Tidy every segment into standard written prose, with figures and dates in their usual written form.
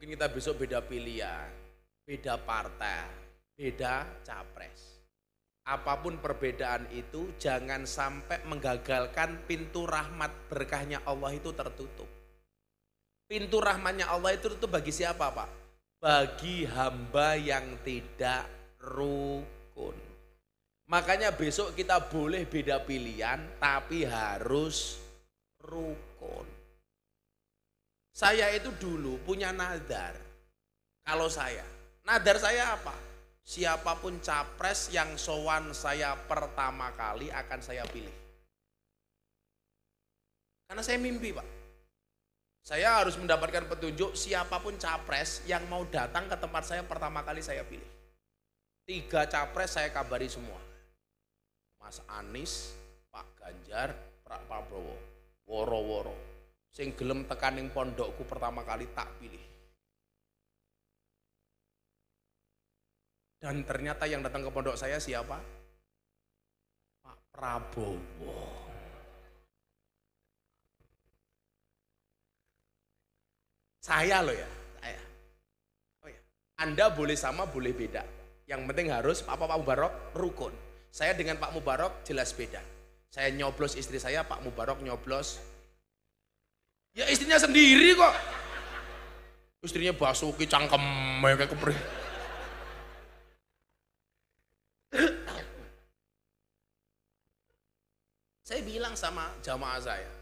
Mungkin kita besok beda pilihan, beda partai, beda capres. Apapun perbedaan itu jangan sampai menggagalkan pintu rahmat berkahnya Allah itu tertutup. Pintu rahmatnya Allah itu tutup bagi siapa, Pak? Bagi hamba yang tidak rukun. Makanya besok kita boleh beda pilihan tapi harus rukun. Saya itu dulu punya nadar. Kalau nadar saya apa? Siapapun capres yang sowan saya pertama kali akan saya pilih. Karena saya mimpi, Pak. Saya harus mendapatkan petunjuk siapapun capres yang mau datang ke tempat saya pertama kali saya pilih. 3 capres saya kabari semua. Mas Anies, Pak Ganjar, Pak Prabowo, woro-woro. Sing gelem tekaning pondokku pertama kali tak pilih. Dan ternyata yang datang ke pondok saya siapa? Pak Prabowo. Saya loh ya, saya. Oh ya. Anda boleh sama, boleh beda. Yang penting harus Pak Mubarok rukun. Saya dengan Pak Mubarok jelas beda. Saya nyoblos istri saya, Pak Mubarok nyoblos. Ya istrinya sendiri kok. Istrinya Basuki cangkem kayak kepri. Saya bilang sama jamaah saya,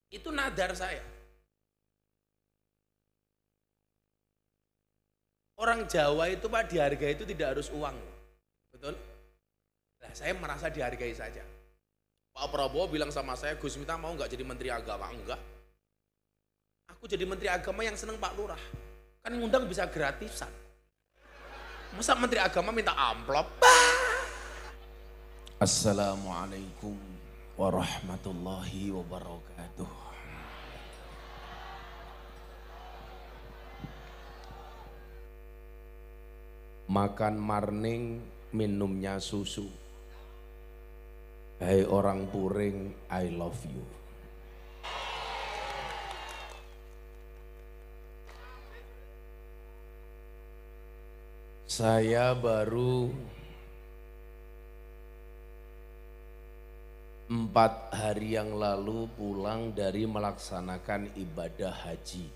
itu nadar saya. Orang Jawa itu Pak dihargai itu tidak harus uang, betul? Nah, saya merasa dihargai saja. Pak Prabowo bilang sama saya, Gus Miftah mau nggak jadi Menteri Agama? Enggak. Aku jadi Menteri Agama yang seneng Pak Lurah. Kan ngundang bisa gratisan. Masa Menteri Agama minta amplop? Assalamualaikum warahmatullahi wabarakatuh. Makan marning, minumnya susu. Hai orang Puring, I love you. Saya baru 4 hari yang lalu pulang dari melaksanakan ibadah haji.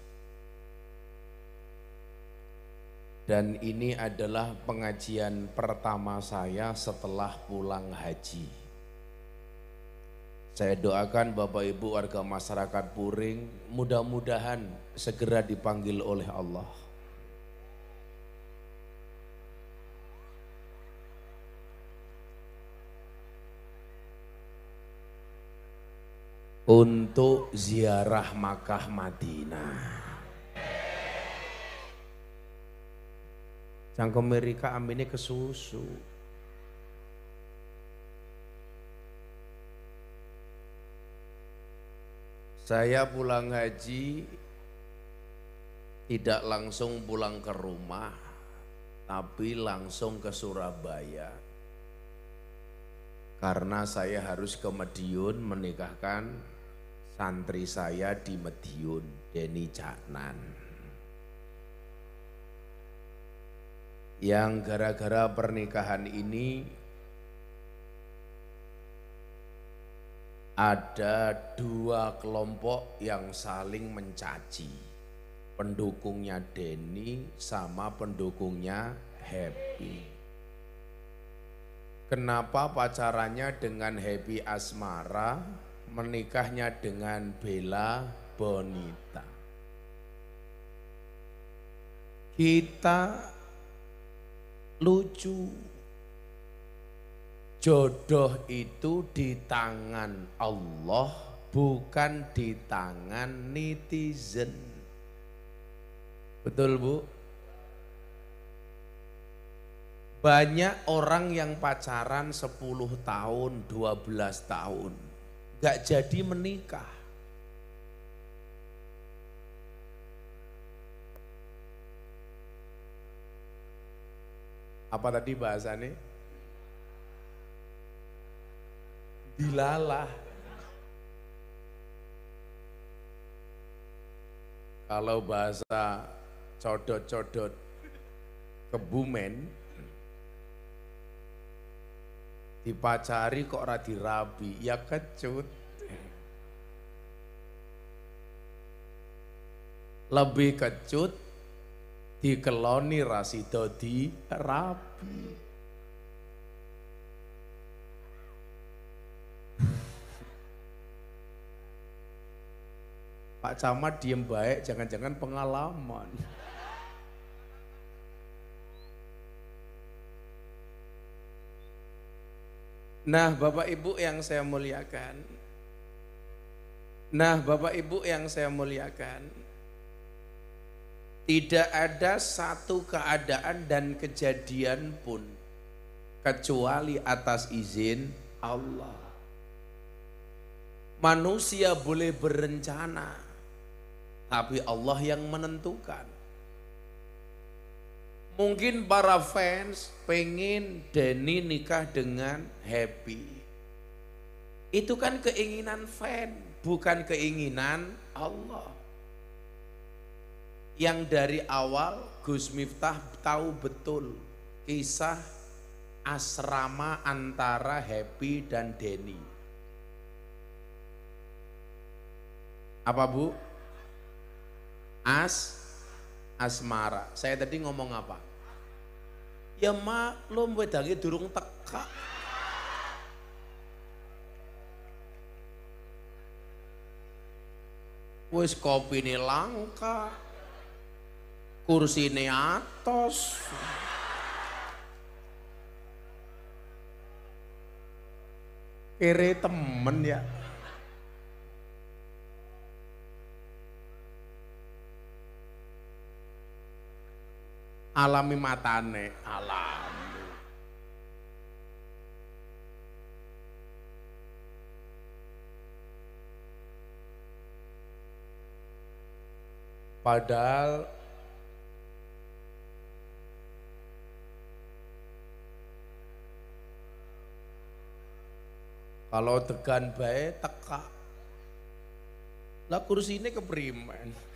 Dan ini adalah pengajian pertama saya setelah pulang haji. Saya doakan Bapak Ibu warga masyarakat Puring mudah-mudahan segera dipanggil oleh Allah. Untuk ziarah Makkah Madinah. Cangkem Amerika aminnya ke susu. Saya pulang haji tidak langsung pulang ke rumah, tapi langsung ke Surabaya. Karena saya harus ke Madiun menikahkan santri saya di Madiun, Deni Caknan. Yang gara-gara pernikahan ini ada 2 kelompok yang saling mencaci. Pendukungnya Deni sama pendukungnya Happy. Kenapa pacarannya dengan Happy Asmara, menikahnya dengan Bella Bonita? Kita lucu. Jodoh itu di tangan Allah, bukan di tangan netizen. Betul, Bu? Banyak orang yang pacaran 10 tahun, 12 tahun, gak jadi menikah. Apa tadi bahasanya? Dilalah. Kalau bahasa codot-codot Kebumen dipacari kok ora dirabi, ya kecut. Lebih kecut dikeloni rasido di rabi. Pak Camat diem baik, jangan-jangan pengalaman. Nah, Bapak Ibu yang saya muliakan. Tidak ada satu keadaan dan kejadian pun kecuali atas izin Allah. Manusia boleh berencana, tapi Allah yang menentukan. Mungkin para fans pengen Denny nikah dengan Happy. Itu kan keinginan fan, bukan keinginan Allah. Yang dari awal Gus Miftah tahu betul kisah asrama antara Happy dan Denny. Apa Bu? Asmara. Saya tadi ngomong apa? Ya maklum wedange durung teka. Wis kopine langka. Kursine atos. Kere temen ya. Alami matane, alami. Padahal kalau tegan bae teka. Lah kursi ini keprimen.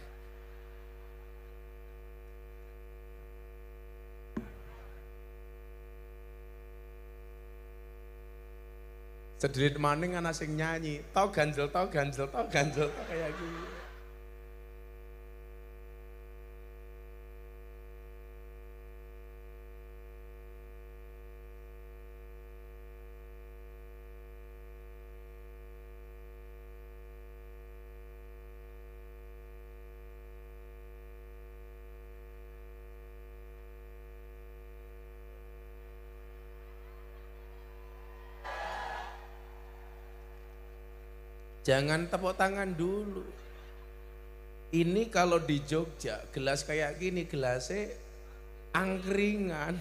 Sedirit maning ana sing nyanyi, tau ganjel kayak gini. Jangan tepuk tangan dulu. Ini kalau di Jogja gelas kayak gini, gelasnya angkringan.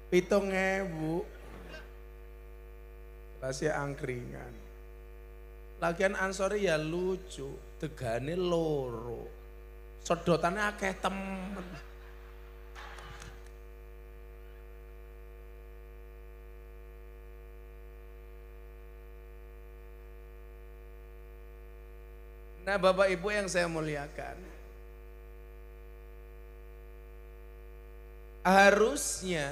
7.000. Gelasnya angkringan. Lagian Ansori ya lucu, tegane loro. Sedotannya akeh temen. Nah, Bapak Ibu yang saya muliakan, harusnya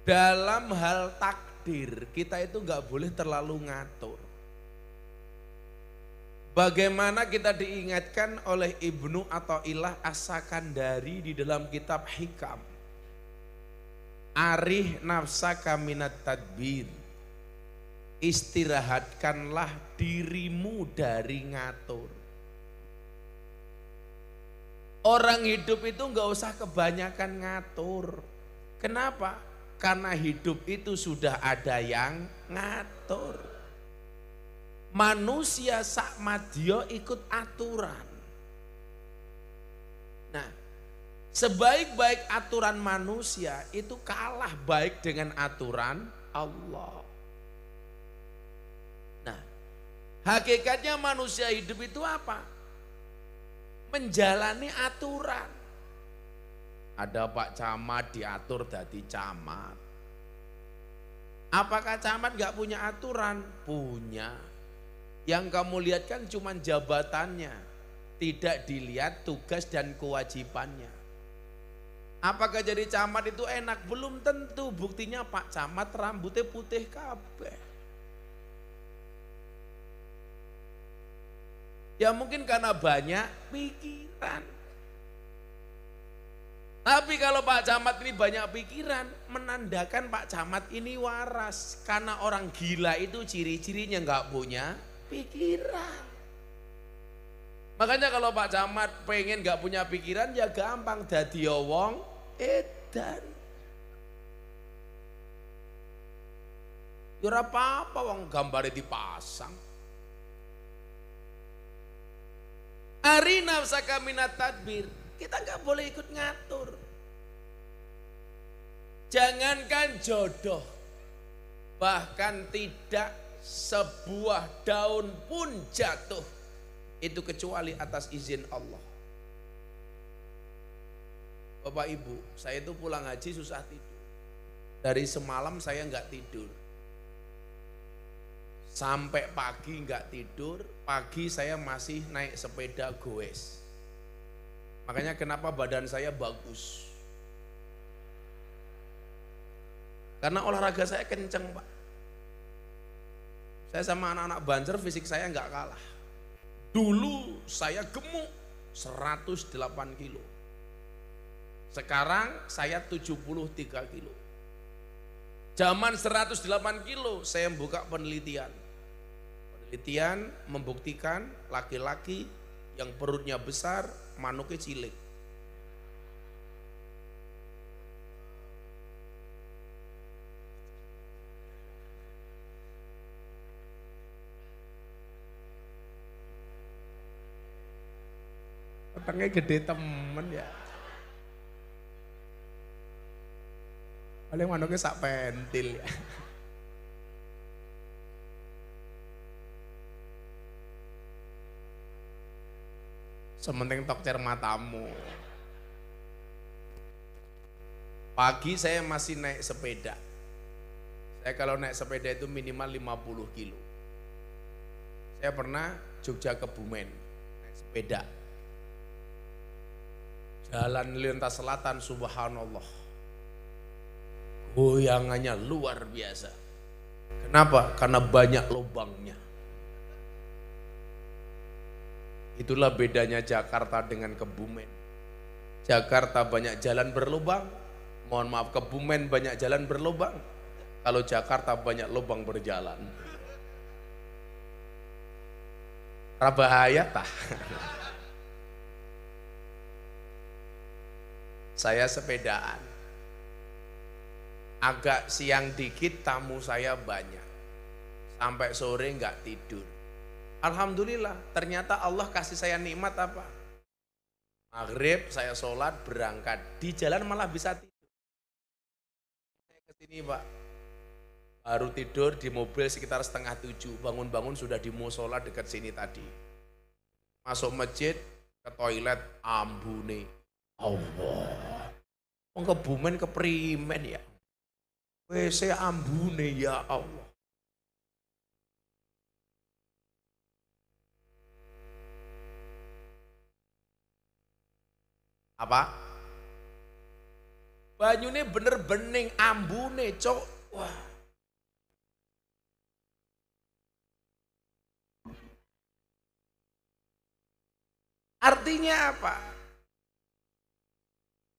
dalam hal takdir kita itu nggak boleh terlalu ngatur. Bagaimana kita diingatkan oleh Ibnu Athaillah As-Sakandari di dalam kitab Hikam. Arih nafsaka minat tadbir. Istirahatkanlah dirimu dari ngatur. Orang hidup itu nggak usah kebanyakan ngatur. Kenapa? Karena hidup itu sudah ada yang ngatur. Manusia sak madya ikut aturan. Nah, sebaik-baik aturan manusia itu kalah baik dengan aturan Allah. Hakikatnya manusia hidup itu apa? Menjalani aturan. Ada Pak Camat diatur jadi camat. Apakah camat gak punya aturan? Punya. Yang kamu lihat kan cuma jabatannya, tidak dilihat tugas dan kewajibannya. Apakah jadi camat itu enak? Belum tentu. Buktinya Pak Camat rambutnya putih kabeh. Ya mungkin karena banyak pikiran. Tapi kalau Pak Camat ini banyak pikiran, menandakan Pak Camat ini waras. Karena orang gila itu ciri-cirinya nggak punya pikiran. Makanya kalau Pak Camat pengen nggak punya pikiran ya gampang, dadi wong edan. Ya ora apa-apa wong gambare dipasang. Ari nafsaka minat tadbir. Kita nggak boleh ikut ngatur. Jangankan jodoh, bahkan tidak sebuah daun pun jatuh itu kecuali atas izin Allah. Bapak Ibu, saya itu pulang haji susah tidur. Dari semalam saya nggak tidur. Sampai pagi nggak tidur, pagi saya masih naik sepeda goes. Makanya kenapa badan saya bagus. Karena olahraga saya kenceng Pak. Saya sama anak-anak Banjar fisik saya nggak kalah. Dulu saya gemuk 108 kilo. Sekarang saya 73 kilo. Zaman 108 kilo saya buka penelitian. Penelitian membuktikan laki-laki yang perutnya besar, manuknya cilik. Petangnya gede temen ya. Paling manuknya sak pentil ya. Sementing tok cer matamu. Pagi saya masih naik sepeda. Saya kalau naik sepeda itu minimal 50 kilo. Saya pernah Jogja Kebumen naik sepeda. Jalan lintas selatan subhanallah. Goyangannya luar biasa. Kenapa? Karena banyak lubangnya. Itulah bedanya Jakarta dengan Kebumen. Jakarta banyak jalan berlubang. Mohon maaf, Kebumen banyak jalan berlubang. Kalau Jakarta banyak lubang berjalan. Bahaya tah. Saya sepedaan. Agak siang dikit tamu saya banyak. Sampai sore nggak tidur. Alhamdulillah, ternyata Allah kasih saya nikmat apa? Maghrib saya sholat berangkat, di jalan malah bisa tidur. Saya kesini Pak, baru tidur di mobil sekitar 6:30, bangun-bangun sudah di musola dekat sini tadi. Masuk masjid, ke toilet, ambune. Allah, mau Kebumen keprimen ya? WC ambune ya Allah. Apa? Banyune bener bening, ambune cok. Wah. Artinya apa?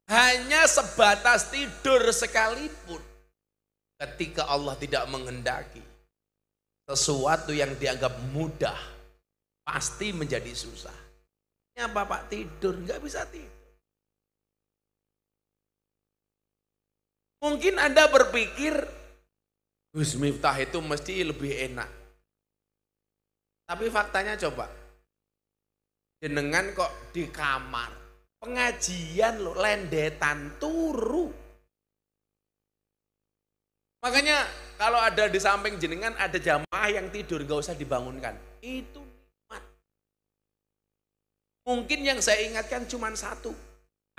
Hanya sebatas tidur sekalipun, ketika Allah tidak menghendaki, sesuatu yang dianggap mudah pasti menjadi susah. Ya Bapak tidur, nggak bisa tidur. Mungkin Anda berpikir Gus Miftah itu mesti lebih enak. Tapi faktanya coba, jenengan kok di kamar, pengajian lo lendetan turu. Makanya kalau ada di samping jenengan ada jamaah yang tidur, gak usah dibangunkan. Itu nikmat. Mungkin yang saya ingatkan cuma satu.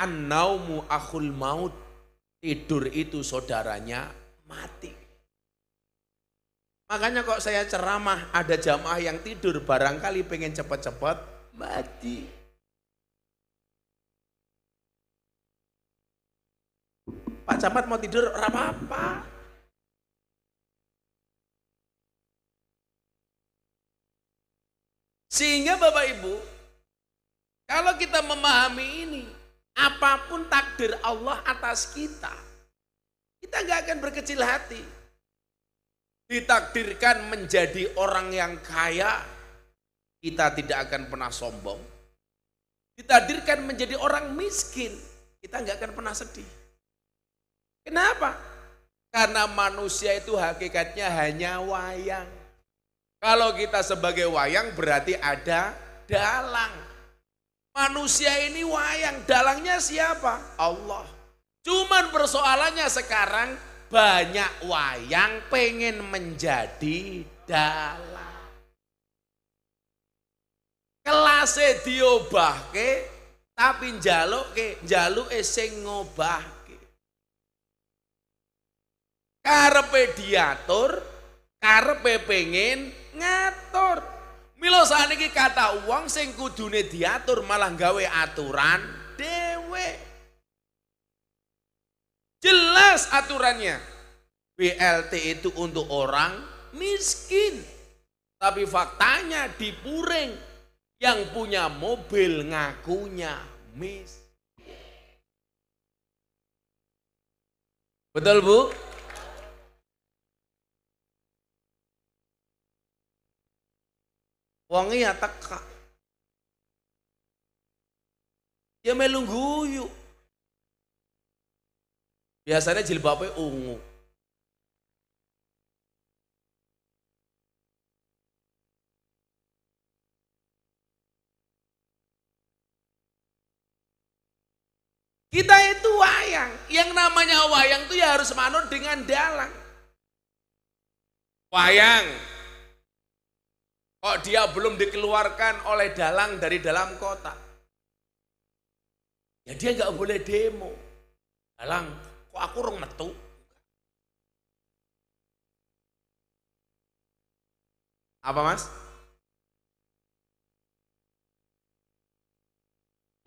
An-naumu akhul maut. Tidur itu saudaranya mati. Makanya kok saya ceramah ada jamaah yang tidur barangkali pengen cepat-cepat mati. Pak Camat mau tidur ora apa-apa. Sehingga Bapak Ibu, kalau kita memahami ini, apapun takdir Allah atas kita nggak akan berkecil hati. Ditakdirkan menjadi orang yang kaya, kita tidak akan pernah sombong. Ditakdirkan menjadi orang miskin, kita nggak akan pernah sedih. Kenapa? Karena manusia itu hakikatnya hanya wayang. Kalau kita sebagai wayang berarti ada dalang. Manusia ini wayang, dalangnya siapa? Allah. Cuman persoalannya sekarang banyak wayang pengen menjadi dalang. Kelase diobahke tapi njaluke sing ngobahke. Karepe diatur, karepe pengen ngatur. Mila saniki kata uang sing kudune diatur malah gawe aturan dhewe. Jelas aturannya. BLT itu untuk orang miskin. Tapi faktanya di Puring yang punya mobil ngakunya miskin. Betul Bu? Wonge ya teka. Ya melu guyu. Biasanya jilbabnya ungu. Kita itu wayang. Yang namanya wayang itu ya harus manut dengan dalang. Wayang. Kok dia belum dikeluarkan oleh dalang dari dalam kota? Ya dia nggak boleh demo. Dalang, kok aku rong metu? Apa Mas?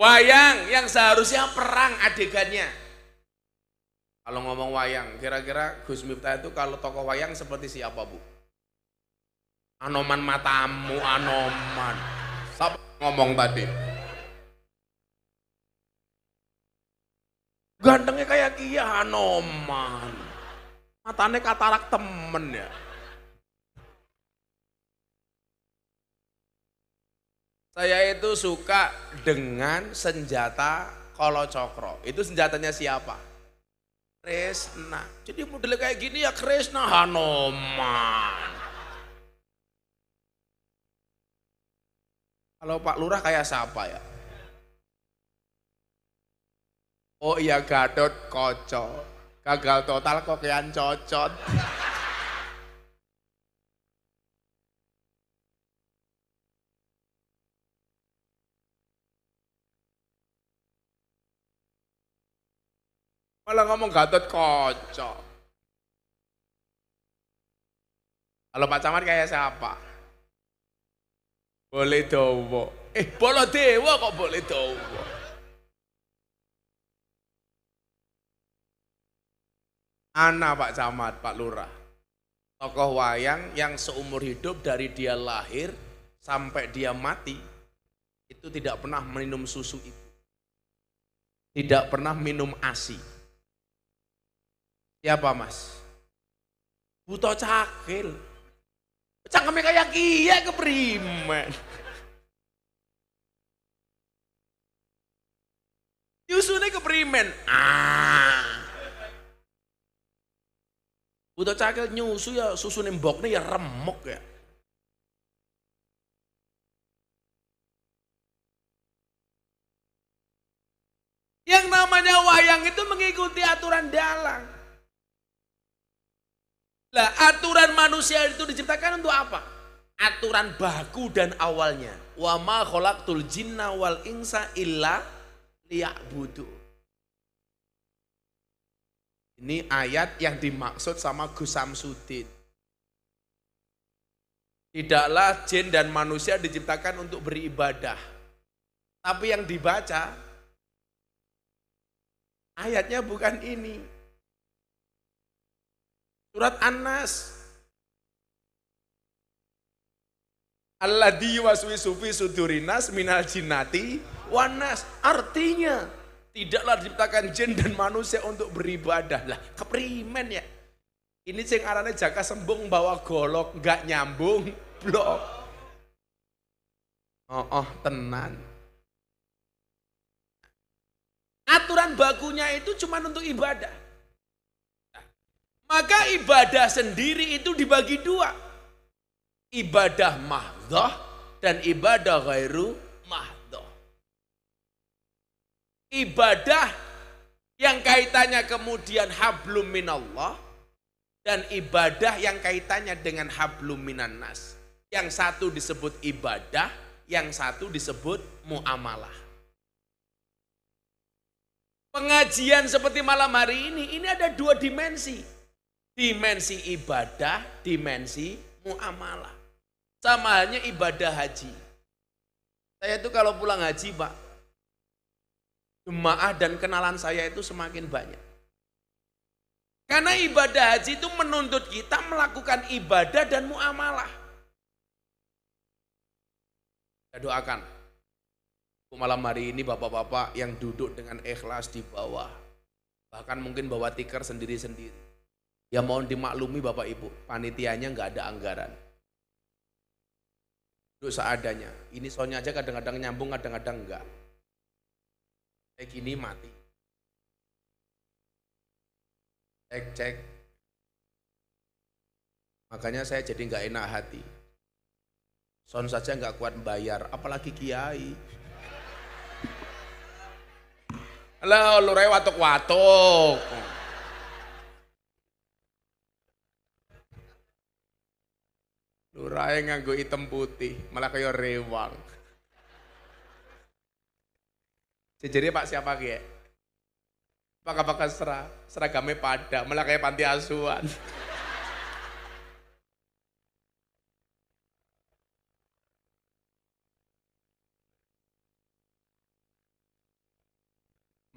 Wayang yang seharusnya perang adegannya. Kalau ngomong wayang, kira-kira Gus Miftah itu kalau tokoh wayang seperti siapa Bu? Anoman matamu, Anoman. Siapa ngomong tadi? Gantengnya kayak Kia Anoman. Matanya katarak temen ya. Saya itu suka dengan senjata Kolocokro. Itu senjatanya siapa? Kresna. Jadi modelnya kayak gini ya Kresna Hanoman. Kalau Pak Lurah kayak siapa ya? Oh iya Gatot Koco. Gagal total kok kian cocot. Malah ngomong Gatot Koco. Kalau Pak Camat kayak siapa? Boleh Dowo. Bolodewo kok boleh Dowo. Ana Pak Camat, Pak Lurah. Tokoh wayang yang seumur hidup dari dia lahir sampai dia mati itu tidak pernah minum susu ibu. Tidak pernah minum ASI. Siapa Mas? Buto Cakil. Cangkemnya kayak Kia keprimen. Yusune keprimen. Buto Cakil nyusu ya susu nemboknya ya remuk ya. Yang namanya wayang itu mengikuti aturan dalang. Lah aturan manusia itu diciptakan untuk apa? Aturan baku dan awalnya. Wa ma khalaqtul jinna wal insa illa liya'budu. Ini ayat yang dimaksud sama Gus Samsudin. Tidaklah jin dan manusia diciptakan untuk beribadah. Tapi yang dibaca ayatnya bukan ini. Surat An-Nas. Alladzi yuwaswisu fi sudurinas minal jinnati wan nas. Artinya tidaklah diciptakan jin dan manusia untuk beribadah. Lah keprimen ya. Ini sing arane Jaka Sembung bawa golok enggak nyambung blok. Tenan. Aturan bakunya itu cuma untuk ibadah. Maka ibadah sendiri itu dibagi dua. Ibadah mahdhah dan ibadah ghairu mahdhah. Ibadah yang kaitannya kemudian hablum minallah dan ibadah yang kaitannya dengan hablum minan nas. Yang satu disebut ibadah, yang satu disebut muamalah. Pengajian seperti malam hari ini ada dua dimensi. Dimensi ibadah, dimensi muamalah. Sama halnya ibadah haji. Saya itu kalau pulang haji Pak, jemaah dan kenalan saya itu semakin banyak. Karena ibadah haji itu menuntut kita melakukan ibadah dan muamalah. Saya doakan malam hari ini bapak-bapak yang duduk dengan ikhlas di bawah, bahkan mungkin bawa tikar sendiri-sendiri. Ya mohon dimaklumi Bapak Ibu, panitianya nggak ada anggaran. Duduk seadanya. Ini soalnya aja kadang-kadang nyambung, kadang-kadang enggak. Kayak gini mati. Cek. Makanya saya jadi nggak enak hati. Sound saja nggak kuat bayar, apalagi kiai. Lah lurai watuk-watuk. Lurai nganggo hitam putih, malah kayak rewang. Jadi Pak siapa ki? Pakai seragamnya pada, malah kayak panti asuhan.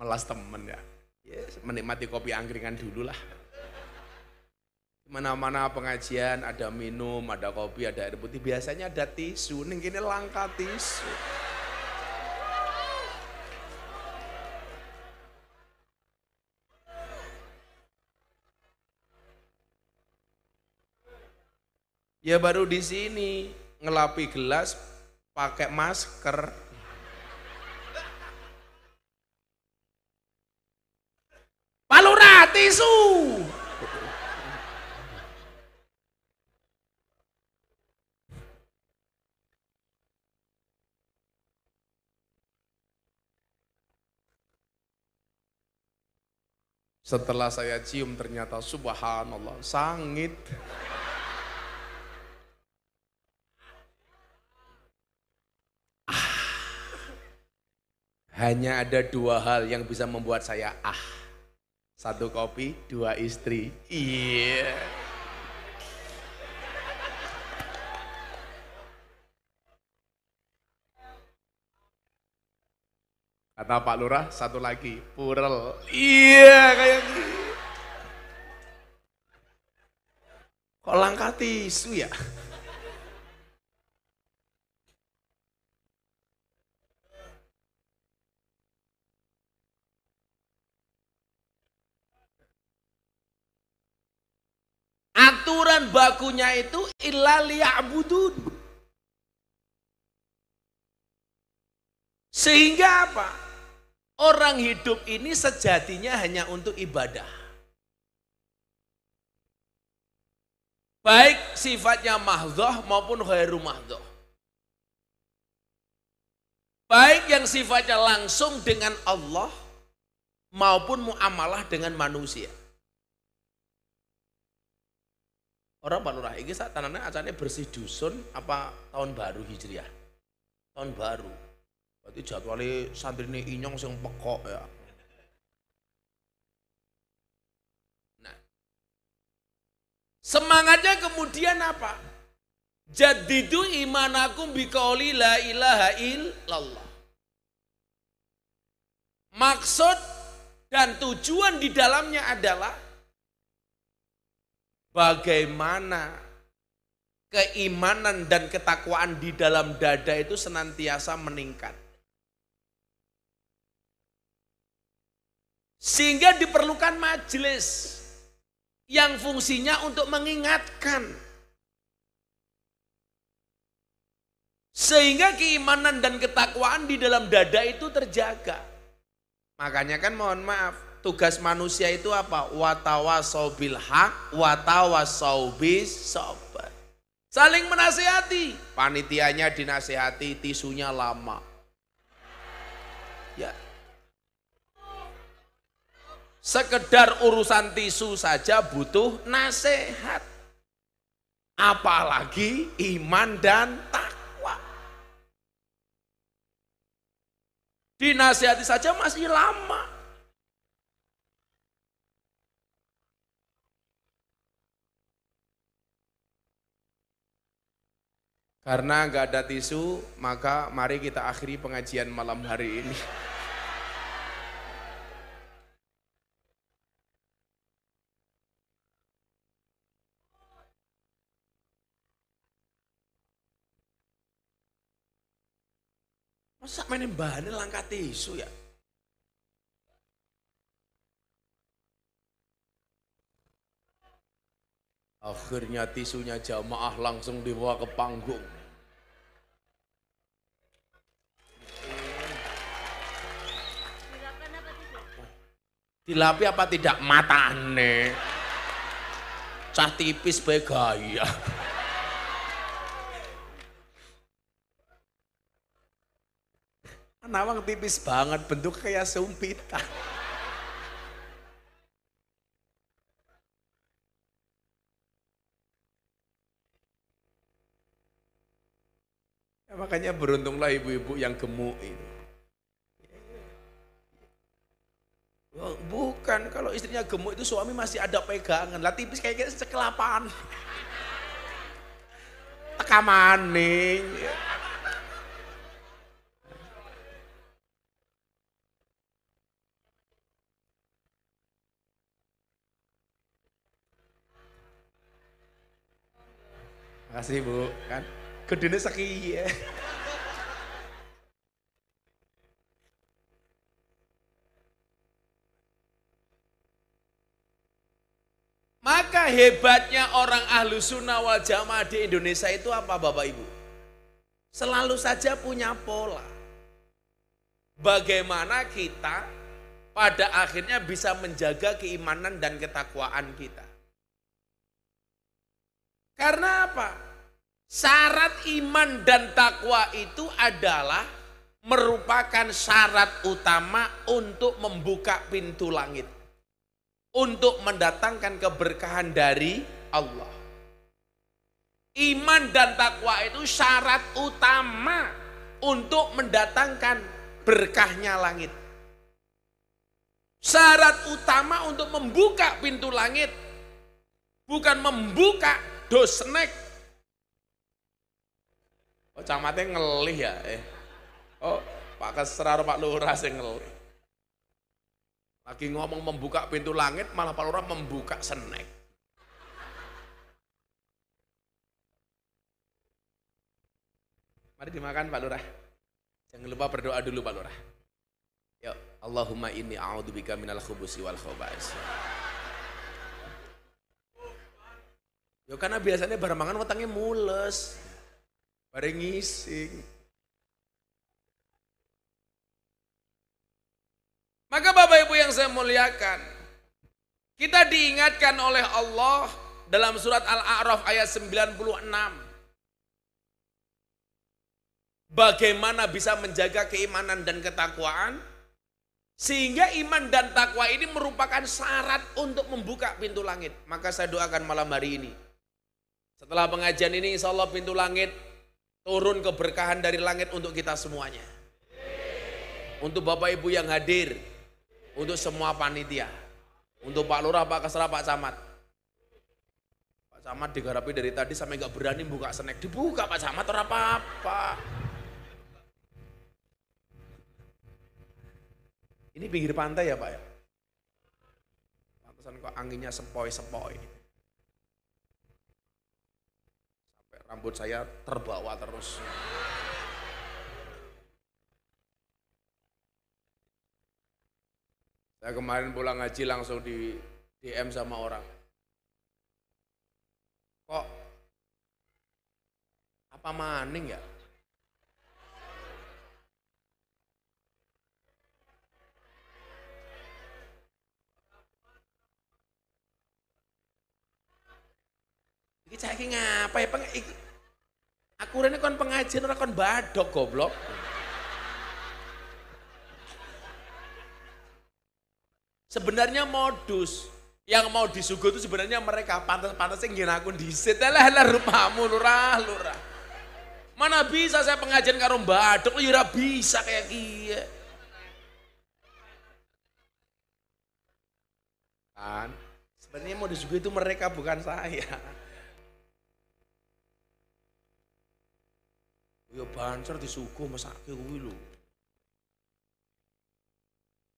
Melas temen ya. Yes, menikmati kopi angkringan dulu lah. Mana-mana pengajian ada minum, ada kopi, ada air putih. Biasanya ada tisu, ning kene langka tisu. Ya baru di sini ngelapi gelas pakai masker. Palura tisu. Setelah saya cium ternyata subhanallah sangit. Hanya ada dua hal yang bisa membuat saya Satu kopi, dua istri. Iya. Kata Pak Lurah, satu lagi, purel. Iya, kayak gitu. Kok langka tisu ya? Aturan bakunya itu illa liya'budun. Sehingga apa? Orang hidup ini sejatinya hanya untuk ibadah. Baik sifatnya mahdhah maupun ghairu mahdhah. Baik yang sifatnya langsung dengan Allah maupun muamalah dengan manusia. Orang Pak Lurah ini saat tanahnya acaranya bersih dusun apa tahun baru Hijriah? Tahun baru. Berarti jadwalnya santri ini inyong yang pekok ya. Nah, semangatnya kemudian apa? Jaddidu imanakum biqauli la ilaha illallah. Maksud dan tujuan di dalamnya adalah bagaimana keimanan dan ketakwaan di dalam dada itu senantiasa meningkat. Sehingga diperlukan majelis yang fungsinya untuk mengingatkan. Sehingga keimanan dan ketakwaan di dalam dada itu terjaga. Makanya kan mohon maaf, tugas manusia itu apa? Watawasau bil haq, watawasau bis sabar. Saling menasihati, panitianya dinasihati, tisunya lama. Ya. Sekedar urusan tisu saja butuh nasihat. Apalagi iman dan takwa. Dinasihati saja masih lama. Karena nggak ada tisu, maka mari kita akhiri pengajian malam hari ini. Masa mainin bahannya langka tisu ya? Akhirnya tisunya jamaah langsung dibawa ke panggung. Dilapi apa tidak matane? Cah tipis bae gaya. Nawang tipis banget, bentuk kayak sumpitan. Ya, makanya beruntunglah ibu-ibu yang gemuk itu. Bukan, kalau istrinya gemuk itu suami masih ada pegangan. Lah tipis kayak sekelapan. Teka maning. Makasih Bu, kan gedene sekiye. Maka hebatnya orang ahlu sunnah wal jamaah di Indonesia itu apa Bapak Ibu? Selalu saja punya pola. Bagaimana kita pada akhirnya bisa menjaga keimanan dan ketakwaan kita. Karena apa? Syarat iman dan takwa itu adalah merupakan syarat utama untuk membuka pintu langit. Untuk mendatangkan keberkahan dari Allah. Iman dan takwa itu syarat utama untuk mendatangkan berkahnya langit. Syarat utama untuk membuka pintu langit. Bukan membuka dosnek. Oh camatnya ngelih ya. Oh Pak Kesra Pak Lurah sing ngelih. Lagi ngomong membuka pintu langit, malah Pak Lurah membuka snack. Mari dimakan Pak Lurah. Jangan lupa berdoa dulu Pak Lurah. Ya Allahumma inni a'udzubika minal khubusi wal khaba'is. Ya karena biasanya bareng mangan wetenge mules. Bareng ngising. Maka Bapak Ibu yang saya muliakan, kita diingatkan oleh Allah dalam surat Al-A'raf ayat 96. Bagaimana bisa menjaga keimanan dan ketakwaan, sehingga iman dan takwa ini merupakan syarat untuk membuka pintu langit. Maka saya doakan malam hari ini, setelah pengajian ini insya Allah pintu langit turun keberkahan dari langit untuk kita semuanya. Untuk Bapak Ibu yang hadir, untuk semua panitia, untuk Pak Lurah, Pak Kesra, Pak Camat. Pak Camat digarapi dari tadi sampai nggak berani buka snack. Dibuka Pak Camat ora apa-apa. Ini pinggir pantai ya Pak ya? Pantesan kok anginnya sepoi-sepoi. Sampai rambut saya terbawa terus. Saya kemarin pulang ngaji langsung di DM sama orang. Kok apa maning ya? Iki cah iki ngapa ya aku rene kon pengajian ora kon badok goblok. Sebenarnya modus yang mau disuguh itu sebenarnya mereka pantas-pantas yang aku disit lah rupamu lurah. Mana bisa saya pengajian karo badok ya ora bisa kayak kiye. Kan sebenarnya mau disuguh itu mereka bukan saya. Ya banser disuguh mesake kuwi lho.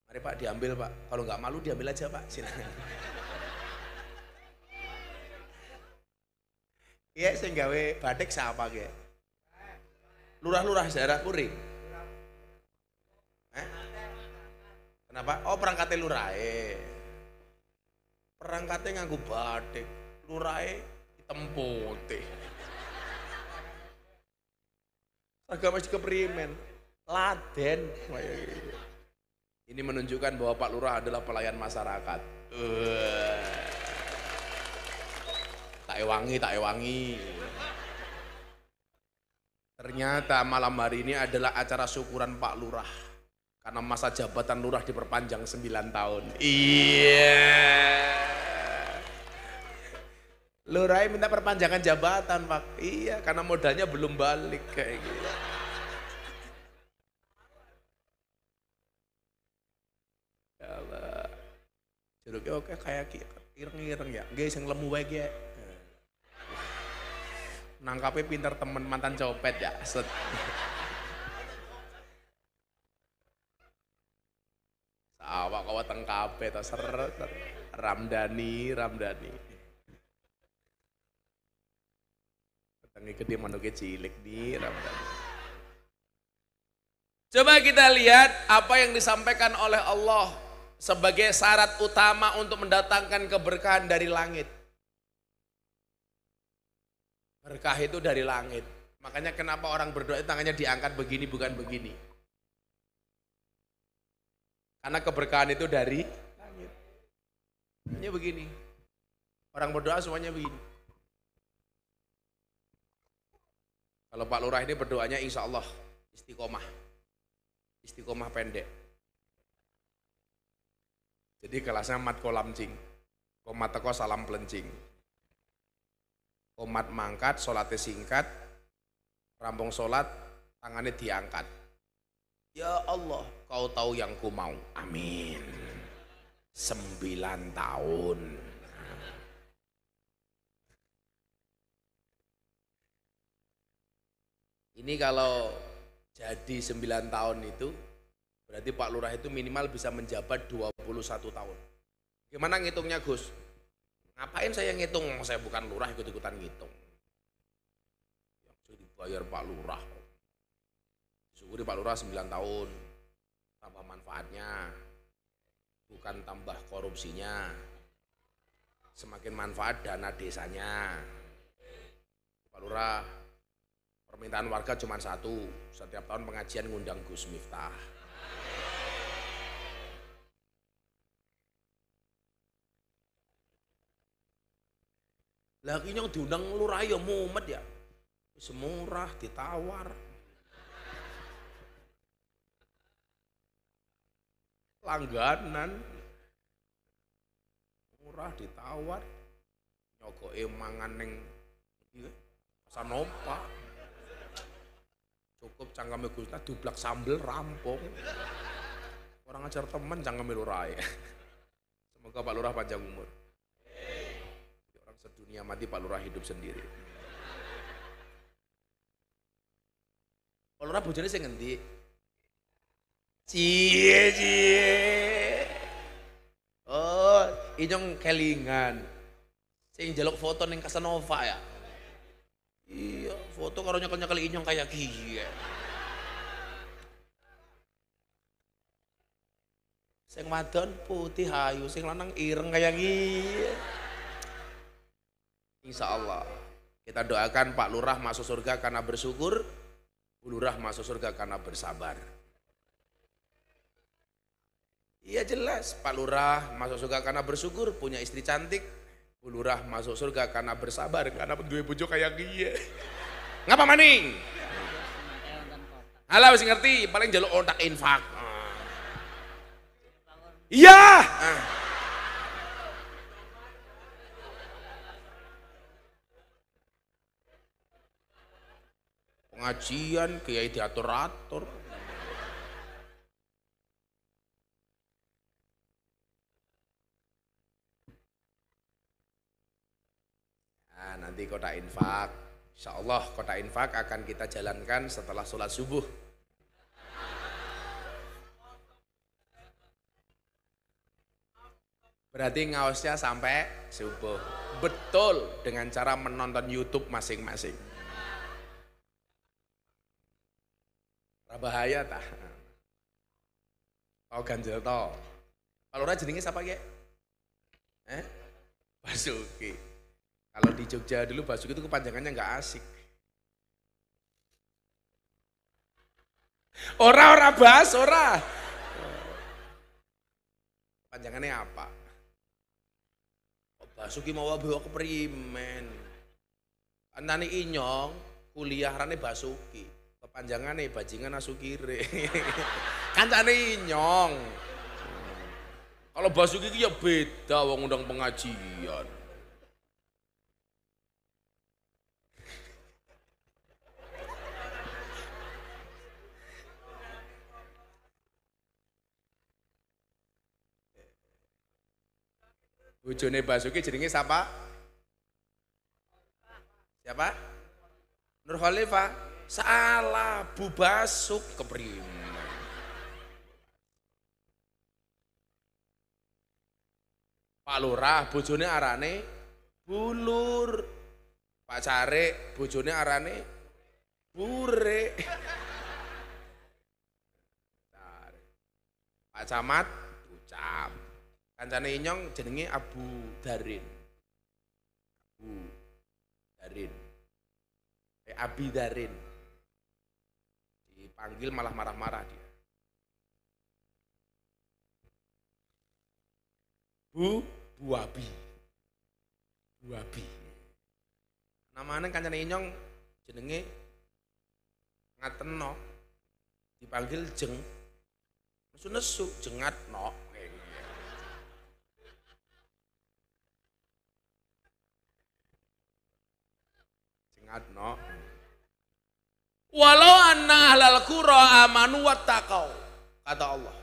Mari Pak diambil Pak, kalau nggak malu diambil aja Pak, silakan. Iya saya gawe batik siapa ge? Lurah-lurah daerah Kuring. Kenapa? Oh perangkatnya lurahe. Perangkatnya nganggo batik, lurahe hitam putih. Agak masih keprimen, laden. Ini menunjukkan bahwa Pak Lurah adalah pelayan masyarakat. Tak ewangi. Ternyata malam hari ini adalah acara syukuran Pak Lurah. Karena masa jabatan Lurah diperpanjang 9 tahun. Iya. Lurah minta perpanjangan jabatan Pak. Iya, karena modalnya belum balik kayak gitu. Jeruknya oke kayak ireng-ireng ya. Guys yang lemu wae ge. Nangkapnya pinter temen mantan copet ya. Set. Sawak kau tengkape to seret. Ramdhani. Tengi gede manuknya cilik di Ramdhani. Coba kita lihat apa yang disampaikan oleh Allah sebagai syarat utama untuk mendatangkan keberkahan dari langit. Berkah itu dari langit. Makanya kenapa orang berdoa tangannya diangkat begini bukan begini. Karena keberkahan itu dari langit. Ini begini. Orang berdoa semuanya begini. Kalau Pak Lurah ini berdoanya insya Allah istiqomah. Istiqomah pendek. Jadi kelasnya mat kolamcing, komat teko salam pelencing, komat mangkat, sholatnya singkat, rampung sholat, tangannya diangkat. Ya Allah, kau tahu yang ku mau, amin. 9 tahun. Ini kalau jadi 9 tahun itu, berarti Pak Lurah itu minimal bisa menjabat 21 tahun. Gimana ngitungnya Gus? Ngapain saya ngitung? Saya bukan lurah ikut-ikutan ngitung. Yang sudah dibayar Pak Lurah. Syukuri Pak Lurah 9 tahun. Tambah manfaatnya. Bukan tambah korupsinya. Semakin manfaat dana desanya. Pak Lurah, permintaan warga cuma satu. Setiap tahun pengajian ngundang Gus Miftah. Lagi yang diundang lurah ya mumet ya. Semurah ditawar. Langganan. Murah ditawar. Nyogoke mangan ning Sanopa. Cukup cangkeme Gus dublak sambel rampung. Orang ajar temen cangkeme lurah. Semoga Pak Lurah panjang umur. Sedunia mati Pak Lurah hidup sendiri. Pak Lurah bojone sing ngendi? Cie. Oh, inyong kelingan. Sing njaluk foto ning Casanova ya. Iya, foto karo nyekel-nyekel inyong kayak gini. Sing wadon putih ayu, sing lanang ireng kayak gini. Insya Allah kita doakan Pak Lurah masuk surga karena bersyukur, Bu Lurah masuk surga karena bersabar. Iya jelas, Pak Lurah masuk surga karena bersyukur, punya istri cantik. Bu Lurah masuk surga karena bersabar, karena duwe bojo kayak gini. Ngapa maning? Halah wis ngerti, paling jaluk ontak infak. Iya. Pengajian kiai diatur-atur. Nah, nanti kota infak, insya Allah kota infak akan kita jalankan setelah sholat subuh. Berarti ngaosnya sampai subuh. Betul, dengan cara menonton YouTube masing-masing. Bahaya tah. Oh ganjel toh. Kalau Lurah jenenge siapa ya? Basuki. Kalau di Jogja dulu Basuki itu kepanjangannya nggak asik. Ora Bas, ora. Panjangannya apa? Basuki mau bawa keprimen. Anane inyong kuliah rane Basuki. Kepanjangannya bajingan asukire. Kancane inyong. Kalau Basuki ya beda wong undang pengajian. Bojone Basuki jenenge siapa? Siapa? Nur Khalifah. Salah, Bu Basuk keprimen. Pak Lurah bojone arane Bulur. Pak Carik bojone arane Bure. Pak Camat Bucam. Kancane inyong jenenge Abu Darin. Abu Darin. Abi Darin. Dipanggil malah marah-marah dia. Buabi. Buabi. Namanya kancane inyong jenenge Ngateno. Dipanggil Jeng. Nesu-nesu Jengatno. Jengatno. Walau anna ahlal qura amanu wattaqau, kata Allah.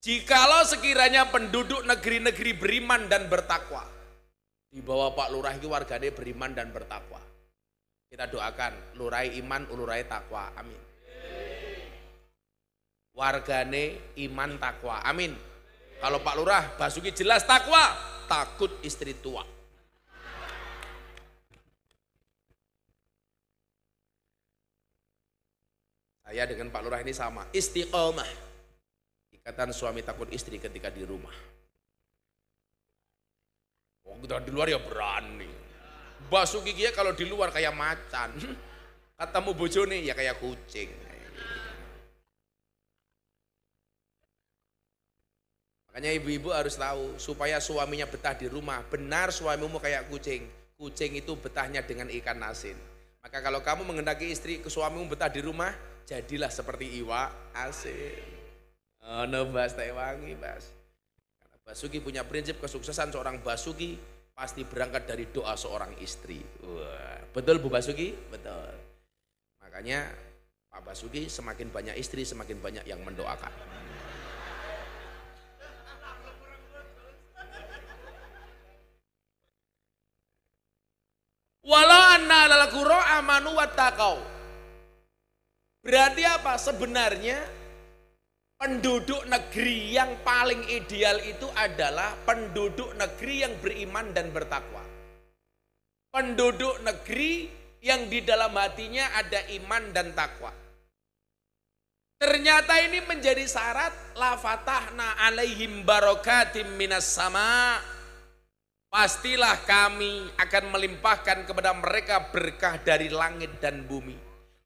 Jikalau sekiranya penduduk negeri-negeri beriman dan bertakwa, di bawah Pak Lurah itu wargane beriman dan bertakwa. Kita doakan lurai iman, ulurai takwa, amin. Wargane iman takwa, amin. Kalau Pak Lurah Basuki jelas takwa, takut istri tua. Saya dengan Pak Lurah ini sama, istiqomah. Ikatan suami takut istri ketika di rumah. Oh, kita di luar ya berani. Basuki dia kalau di luar kayak macan. Ketemu bojone ya kayak kucing. Makanya ibu-ibu harus tahu, supaya suaminya betah di rumah, benar suamimu kayak kucing. Kucing itu betahnya dengan ikan asin. Maka kalau kamu menghendaki istri ke suamimu betah di rumah, jadilah seperti iwa asin. Oh no Bas, teh wangi Bas. Karena Basuki punya prinsip kesuksesan seorang Basuki pasti berangkat dari doa seorang istri. Wah, betul Bu Basuki? Betul. Makanya Pak Basuki semakin banyak istri semakin banyak yang mendoakan. amanu wattaqau. Berarti apa? Sebenarnya penduduk negeri yang paling ideal itu adalah penduduk negeri yang beriman dan bertakwa. Penduduk negeri yang di dalam hatinya ada iman dan takwa. Ternyata ini menjadi syarat la fatahna alaihim barakatim minas sama. Pastilah kami akan melimpahkan kepada mereka berkah dari langit dan bumi.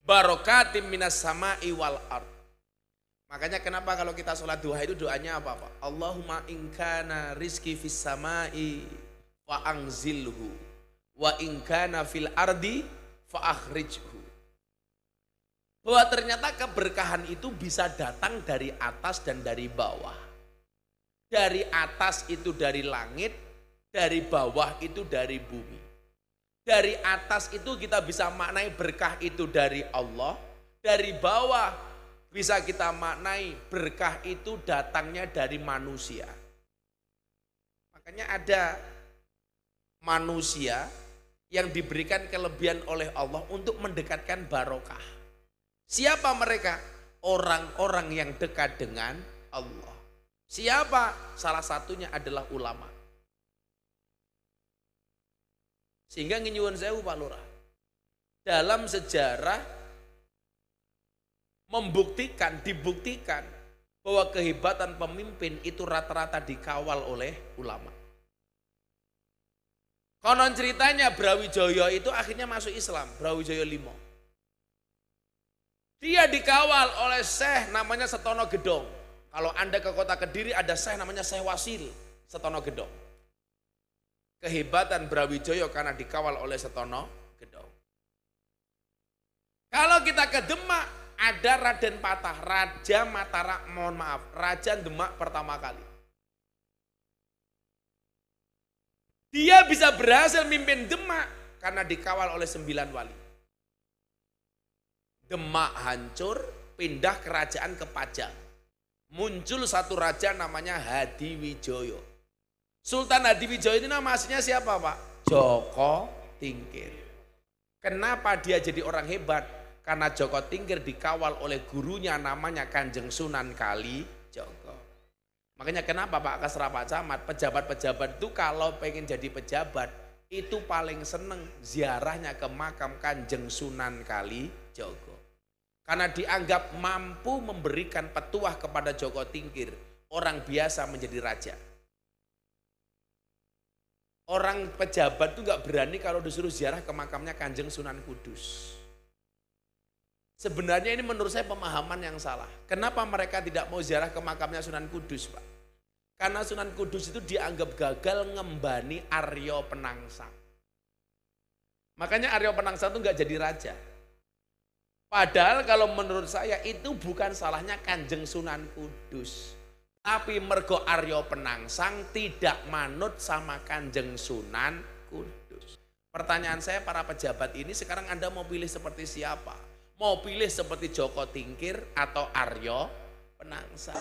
Barakatim minas sama'i wal ard. Makanya kenapa kalau kita sholat duha itu doanya apa Pak? Allahumma inkana rizki fis sama'i fa anzilhu wa inkana fil ardi fa akhrijhu. Bahwa ternyata keberkahan itu bisa datang dari atas dan dari bawah. Dari atas itu dari langit, dari bawah itu dari bumi. Dari atas itu kita bisa maknai berkah itu dari Allah, dari bawah bisa kita maknai berkah itu datangnya dari manusia. Makanya ada manusia yang diberikan kelebihan oleh Allah untuk mendekatkan barokah. Siapa mereka? Orang-orang yang dekat dengan Allah. Siapa? Salah satunya adalah ulama. Sehingga nginyuwun sewu Pak Lurah. Dalam sejarah dibuktikan bahwa kehebatan pemimpin itu rata-rata dikawal oleh ulama. Konon ceritanya Brawijaya itu akhirnya masuk Islam, Brawijaya V. Dia dikawal oleh Syekh namanya Setono Gedong. Kalau Anda ke kota Kediri ada Syekh namanya Syekh Wasil Setono Gedong. Kehebatan Brawijaya karena dikawal oleh Setono Gedong. Kalau kita ke Demak ada Raden Patah, Raja Mataram, Raja Demak pertama kali. Dia bisa berhasil mimpin Demak karena dikawal oleh 9 wali. Demak hancur, pindah kerajaan ke Pajang. Muncul satu raja namanya Hadiwijoyo. Sultan Hadiwijoyo ini nama aslinya siapa Pak? Joko Tingkir. Kenapa dia jadi orang hebat? Karena Joko Tingkir dikawal oleh gurunya namanya Kanjeng Sunan Kalijogo. Makanya kenapa Pak Kasra Pak Camat, pejabat-pejabat itu kalau pengen jadi pejabat, itu paling seneng ziarahnya ke makam Kanjeng Sunan Kalijogo. Karena dianggap mampu memberikan petuah kepada Joko Tingkir, orang biasa menjadi raja. Orang pejabat itu nggak berani kalau disuruh ziarah ke makamnya Kanjeng Sunan Kudus. Sebenarnya ini menurut saya pemahaman yang salah. Kenapa mereka tidak mau ziarah ke makamnya Sunan Kudus Pak? Karena Sunan Kudus itu dianggap gagal ngembani Aryo Penangsang. Makanya Aryo Penangsang itu nggak jadi raja. Padahal kalau menurut saya itu bukan salahnya Kanjeng Sunan Kudus. Tapi mergo Aryo Penangsang tidak manut sama Kanjeng Sunan Kudus. Pertanyaan saya para pejabat ini sekarang Anda mau pilih seperti siapa? Mau pilih seperti Joko Tingkir atau Aryo Penangsang?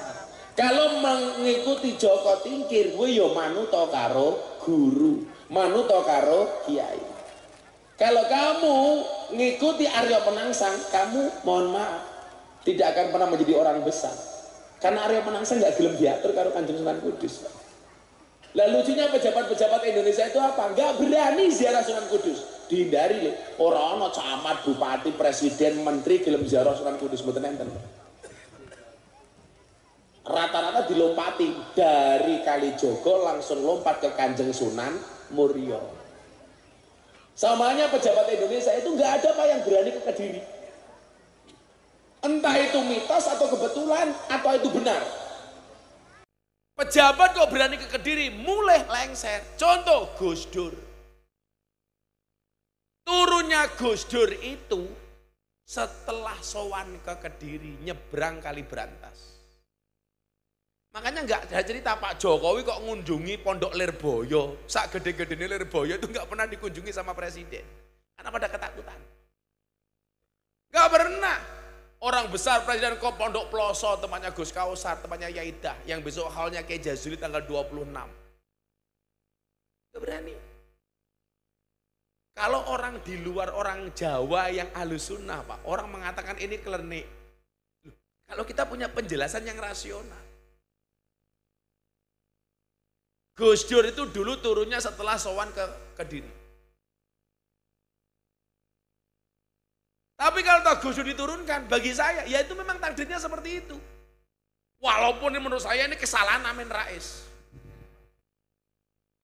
Kalau mengikuti Joko Tingkir, gue yo manut karo guru, manut karo kiai. Kalau kamu ngikuti Aryo Penangsang, kamu mohon maaf tidak akan pernah menjadi orang besar. Karena Aryo Penangsang nggak gelem diatur karo Kanjeng Sunan Kudus. Lalu lucunya pejabat-pejabat Indonesia itu apa? Nggak berani ziarah Sunan Kudus. Dihindari lho. Ora ana camat, bupati, presiden, menteri gelem ziarah Sunan Kudus mboten enten. Rata-rata dilompati dari Kalijogo langsung lompat ke Kanjeng Sunan Muria. Samanya pejabat Indonesia itu nggak ada Pak yang berani ke Kediri. Entah itu mitos atau kebetulan atau itu benar. Pejabat kok berani ke Kediri, mulai lengser. Contoh Gus Dur. Turunnya Gus Dur itu setelah sowan ke Kediri, nyebrang Kali Brantas. Makanya nggak ada cerita Pak Jokowi kok ngunjungi Pondok Lirboyo, sak gede-gedenya Lirboyo itu nggak pernah dikunjungi sama presiden, karena pada ketakutan. Nggak pernah. Orang besar presiden ke Pondok Ploso, temannya Gus Kausar, temannya Yaidah, yang besok haulnya Kiai Jazuli tanggal 26. Nggak berani. Kalau orang di luar, orang Jawa yang ahlus sunnah Pak, orang mengatakan ini klenik. Kalau kita punya penjelasan yang rasional. Gus Dur itu dulu turunnya setelah sowan ke Kediri. Tapi kalau Gus Dur diturunkan, bagi saya, ya itu memang takdirnya seperti itu. Walaupun menurut saya ini kesalahan Amin Rais.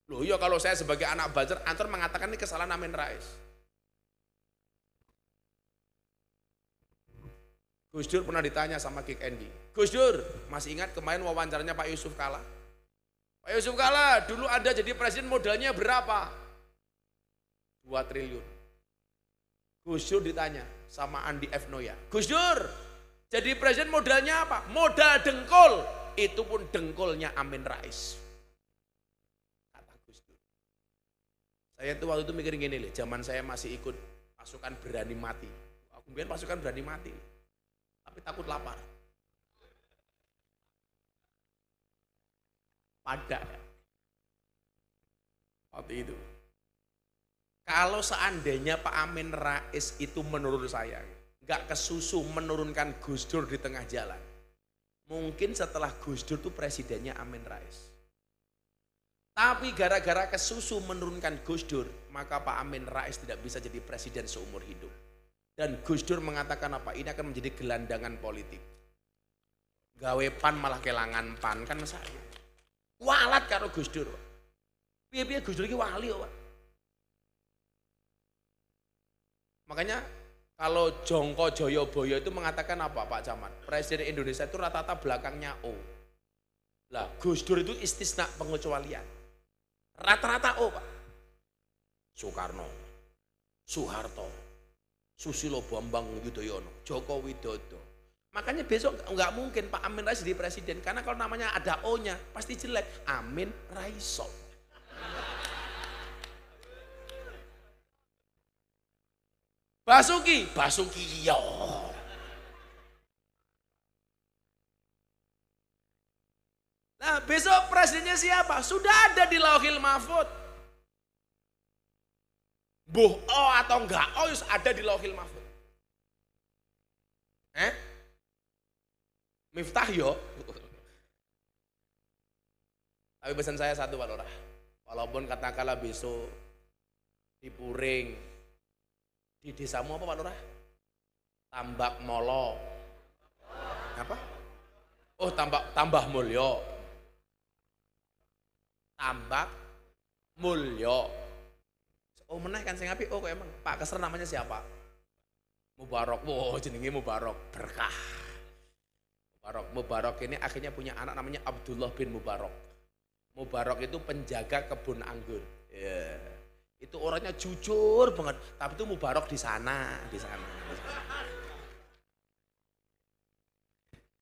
Loh iya, kalau saya sebagai anak buzzer, antar mengatakan ini kesalahan Amin Rais. Gus Dur pernah ditanya sama Kick Andy. Gus Dur, masih ingat kemarin wawancaranya Pak Yusuf Kalla? Pak Yusuf Kalla, dulu Anda jadi presiden modalnya berapa? 2 triliun. Gus Dur ditanya sama Andi F. Noya. Gus Dur, jadi presiden modalnya apa? Modal dengkul. Itu pun dengkulnya Amin Rais. Saya tuh waktu itu mikir gini loh, zaman saya masih ikut pasukan berani mati. Aku bilang pasukan berani mati, tapi takut lapar. Pada waktu itu. Kalau seandainya Pak Amin Rais itu menurut saya, nggak kesusu menurunkan Gus Dur di tengah jalan. Mungkin setelah Gus Dur tuh presidennya Amin Rais. Tapi gara-gara kesusu menurunkan Gus Dur, maka Pak Amin Rais tidak bisa jadi presiden seumur hidup. Dan Gus Dur mengatakan apa? Ini akan menjadi gelandangan politik. Gawe pan malah kelangan pan, kan saya. Walat karo Gus Dur. Piye-piye Gus Dur iki wali kok. Makanya kalau Jongko Joyoboyo itu mengatakan apa Pak Camat? Presiden Indonesia itu rata-rata belakangnya O. Lah Gus Dur itu istisna, pengecualian. Rata-rata O Pak. Soekarno, Soeharto, Susilo Bambang Yudhoyono, Joko Widodo. Makanya besok nggak mungkin Pak Amin Rais jadi presiden, karena kalau namanya ada O-nya pasti jelek. Amin Raiso. Basuki, Basukiyo. Nah besok presidennya siapa? Sudah ada di Lauhil Mahfud. Buh O atau enggak O ada di Lauhil Mahfud. Miftah yo. Tapi pesan saya satu Pak Lurah. Walaupun katakanlah besok di Puring, di desamu apa Pak Lurah? Tambak Molo. Apa? Oh tambah Mulyo. Tambak Mulyo. Oh meneh kan sing apik. Oh kok emang Pak Keser namanya siapa? Mubarok. Wow jenenge Mubarok, berkah. Mubarok ini akhirnya punya anak namanya Abdullah bin Mubarok. Mubarok itu penjaga kebun anggur. Yeah. Itu orangnya jujur banget, tapi itu Mubarok di sana.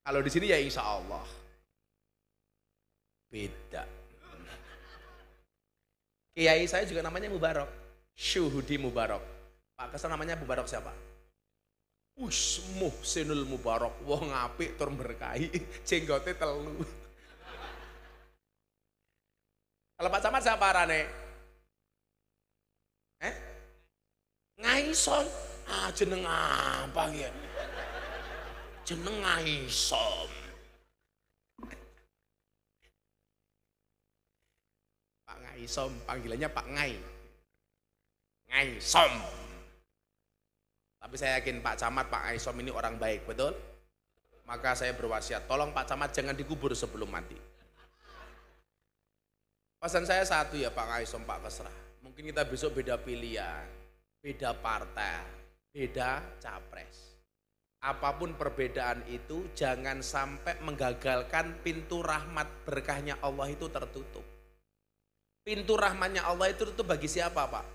Kalau di sini ya insya Allah beda. Kiai saya juga namanya Mubarok, Syuhudi Mubarok. Pak Kesel namanya Mubarok siapa? Muhsinul Mubarok. Wong apik tur berkahi, jenggote telu. Kalau Pak Camat siapa arane? Ngaison. Jeneng apa ya? Jeneng Ngaisom. Pak Ngaisom, panggilannya Pak Ngai. Ngaisom. Tapi saya yakin Pak Camat, Pak Ngaisom ini orang baik, betul? Maka saya berwasiat, tolong Pak Camat jangan dikubur sebelum mati. Pesan saya satu ya Pak Ngaisom, Pak Kesrah. Mungkin kita besok beda pilihan, beda partai, beda capres. Apapun perbedaan itu jangan sampai menggagalkan pintu rahmat berkahnya Allah itu tertutup. Pintu rahmatnya Allah itu bagi siapa Pak?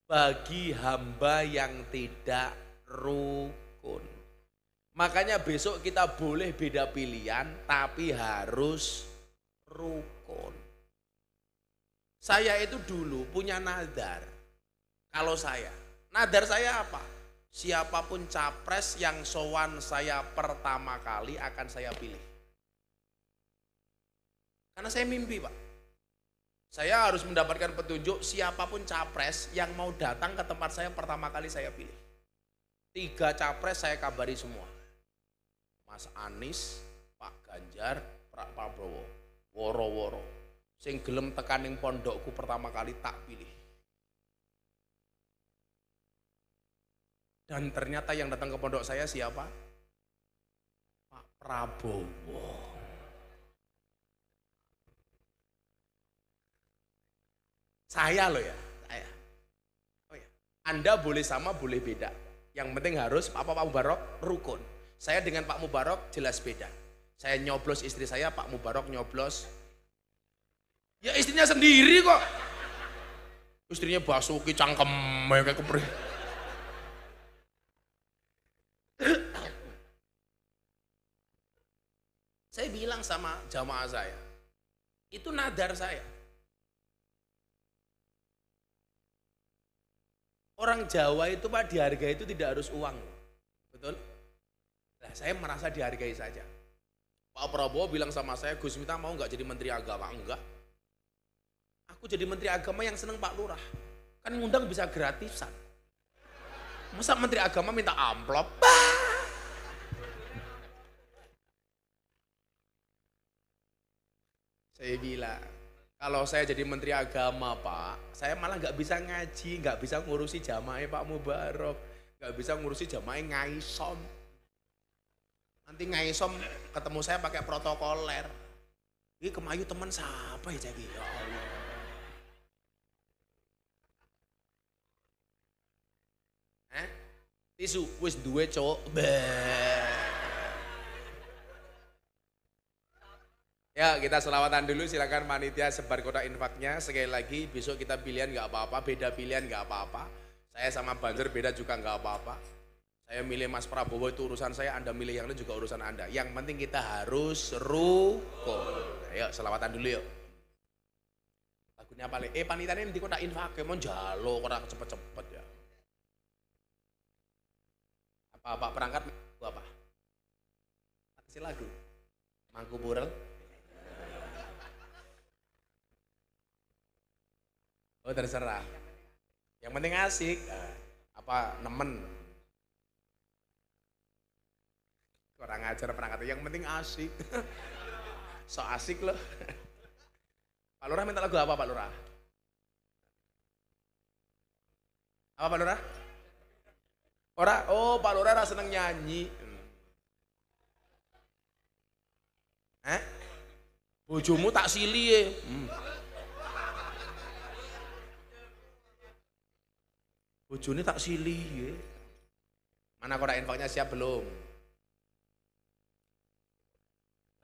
Bagi hamba yang tidak rukun. Makanya besok kita boleh beda pilihan tapi harus rukun. Saya itu dulu punya nadar. Kalau saya, nadar saya apa? Siapapun capres yang sowan saya pertama kali akan saya pilih. Karena saya mimpi Pak. Saya harus mendapatkan petunjuk siapapun capres yang mau datang ke tempat saya pertama kali saya pilih. 3 capres saya kabari semua. Mas Anies, Pak Ganjar, Pak Prabowo, woro-woro. Sing gelem tekan ning pondokku pertama kali tak pilih. Dan ternyata yang datang ke pondok saya siapa? Pak Prabowo. Saya loh ya, saya. Oh ya. Anda boleh sama, boleh beda. Yang penting harus Pak Mubarok rukun. Saya dengan Pak Mubarok jelas beda. Saya nyoblos istri saya, Pak Mubarok nyoblos. Ya istrinya sendiri kok. Istrinya Basuki cangkem kayak kepri. Saya bilang sama jamaah saya, itu nadar saya. Orang Jawa itu Pak dihargai itu tidak harus uang, betul? Nah, saya merasa dihargai saja. Pak Prabowo bilang sama saya, Gus Miftah mau nggak jadi Menteri Agama? Enggak. Aku jadi Menteri Agama yang seneng Pak Lurah. Kan ngundang bisa gratisan. Masa Menteri Agama minta amplop? Saya bilang, kalau saya jadi Menteri Agama Pak, saya malah nggak bisa ngaji, nggak bisa ngurusi jamaah Pak Mubarok, nggak bisa ngurusi jamaah ngaisom. Nanti ngaisom ketemu saya pakai protokoler. Ini kemayu teman siapa ya jadi? Ya Allah. Tisu, wis duwe cok. Ya kita selawatan dulu, silakan panitia sebar kotak infaknya. Sekali lagi besok kita pilihan nggak apa-apa, beda pilihan nggak apa-apa. Saya sama Banzer beda juga nggak apa-apa. Saya milih Mas Prabowo itu urusan saya, Anda milih yang lain juga urusan Anda. Yang penting kita harus rukun. Ayo selawatan dulu yuk. Lagunya paling, panitia ini nanti kotak infak, mau jalo kotak cepet-cepet ya. Apa perangkat apa? Kasih lagu, Mangku Burel. Oh terserah. Yang penting asik. Apa nemen. Kurang ajar perangkat. Yang penting asik. So asik loh. Pak Lurah minta lagu apa Pak Lurah? Apa Pak Lurah? Oh Pak Lurah seneng nyanyi. Bojomu tak sili ya. Bojone tak silih ya. Mana kotak infaknya siap belum?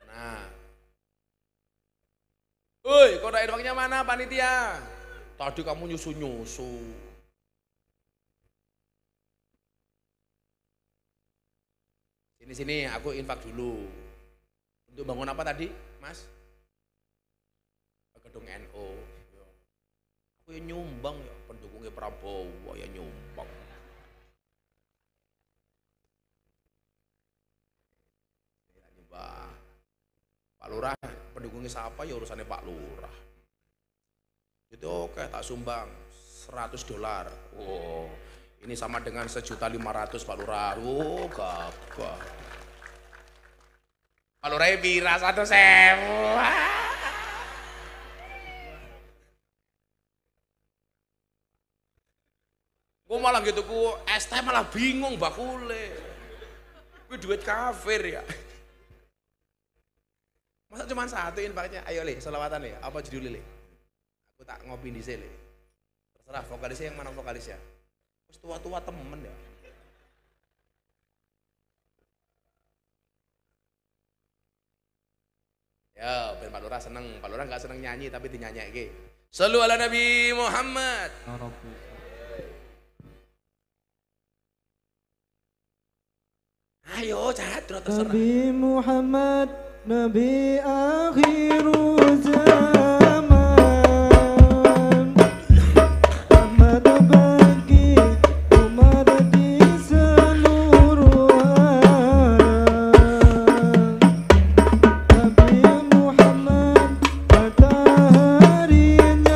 Nah. Woi, kotak infaknya mana panitia? Tadi kamu nyusu-nyusu. Sini aku infak dulu. Untuk bangun apa tadi, Mas? Gedung NU. Aku ya nyumbang ya, pendukungnya Prabowo ya nyumbang. Pak Lurah pendukungnya siapa ya urusannya Pak Lurah. Itu oke, tak sumbang $100. Oh, ini sama dengan 1.500.000 Pak Lurah. Oh, gagah. Pak Lurah pira 100.000. Gue malah gitu, es teh malah bingung bakule. Gue duit kafir ya. Masa cuma satu infaknya? Ayo Le, selawatan ya. Apa judul Le? Aku tak ngopi di sini. Terserah vokalisnya yang mana vokalisnya. Terus tua-tua temen ya. Ya, ben Pak Lurah seneng. Pak Lurah nggak seneng nyanyi tapi dinyanyi. Shallu ala Nabi Muhammad. Ayo, jadro terserah. Nabi Muhammad, Nabi akhiru zaman. Ahmad bagi umat di seluruh alam. Nabi Muhammad mataharinya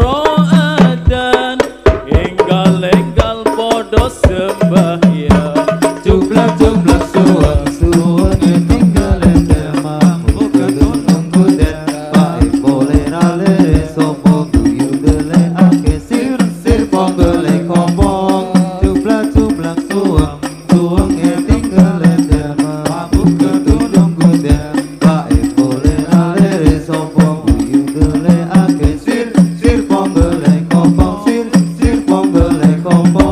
loro adan enggal-enggal podo sembahyang Jumlah-jumlah suwang tinggal demam bukan tunung kudet baik boleh rale sopo guyu dele ake sir ponggele kompong jumlah-jumlah suwang tinggal demam bukan tunung kudet baik boleh rale sopo guyu dele ake sir ponggele kompong sir ponggele kompong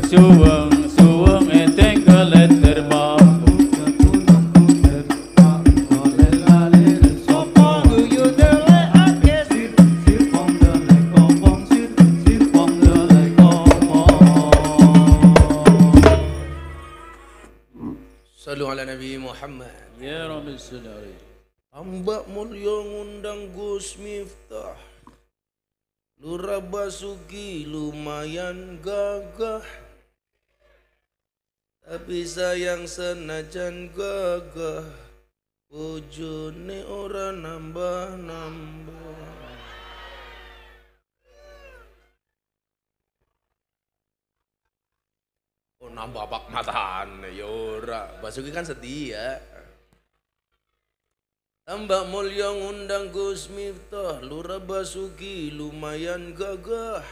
Suwang eteng kelet termam Sallu ala Nabi Muhammad. Ya Rabbi Saudari Hamba mulya ngundang Gus Miftah, Lurah Basuki lumayan gagah, tapi sayang senajan gagah, bojone ora nambah-nambah. Oh nambah bak matane ya ora. Basuki kan setia. Tambah mulya ngundang Gus Miftah, Lurah Basuki lumayan gagah,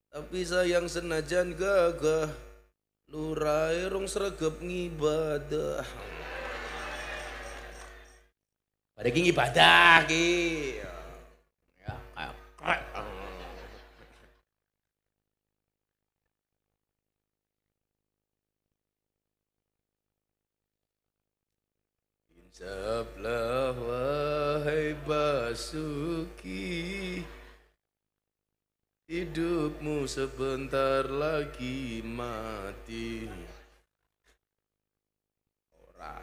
tapi sayang senajan gagah, Lurah rong sregep ngibadah. Pada ki ngibadah ki. Ya, kayak Insaplah wahai Basuki, hidupmu sebentar lagi mati. Ora.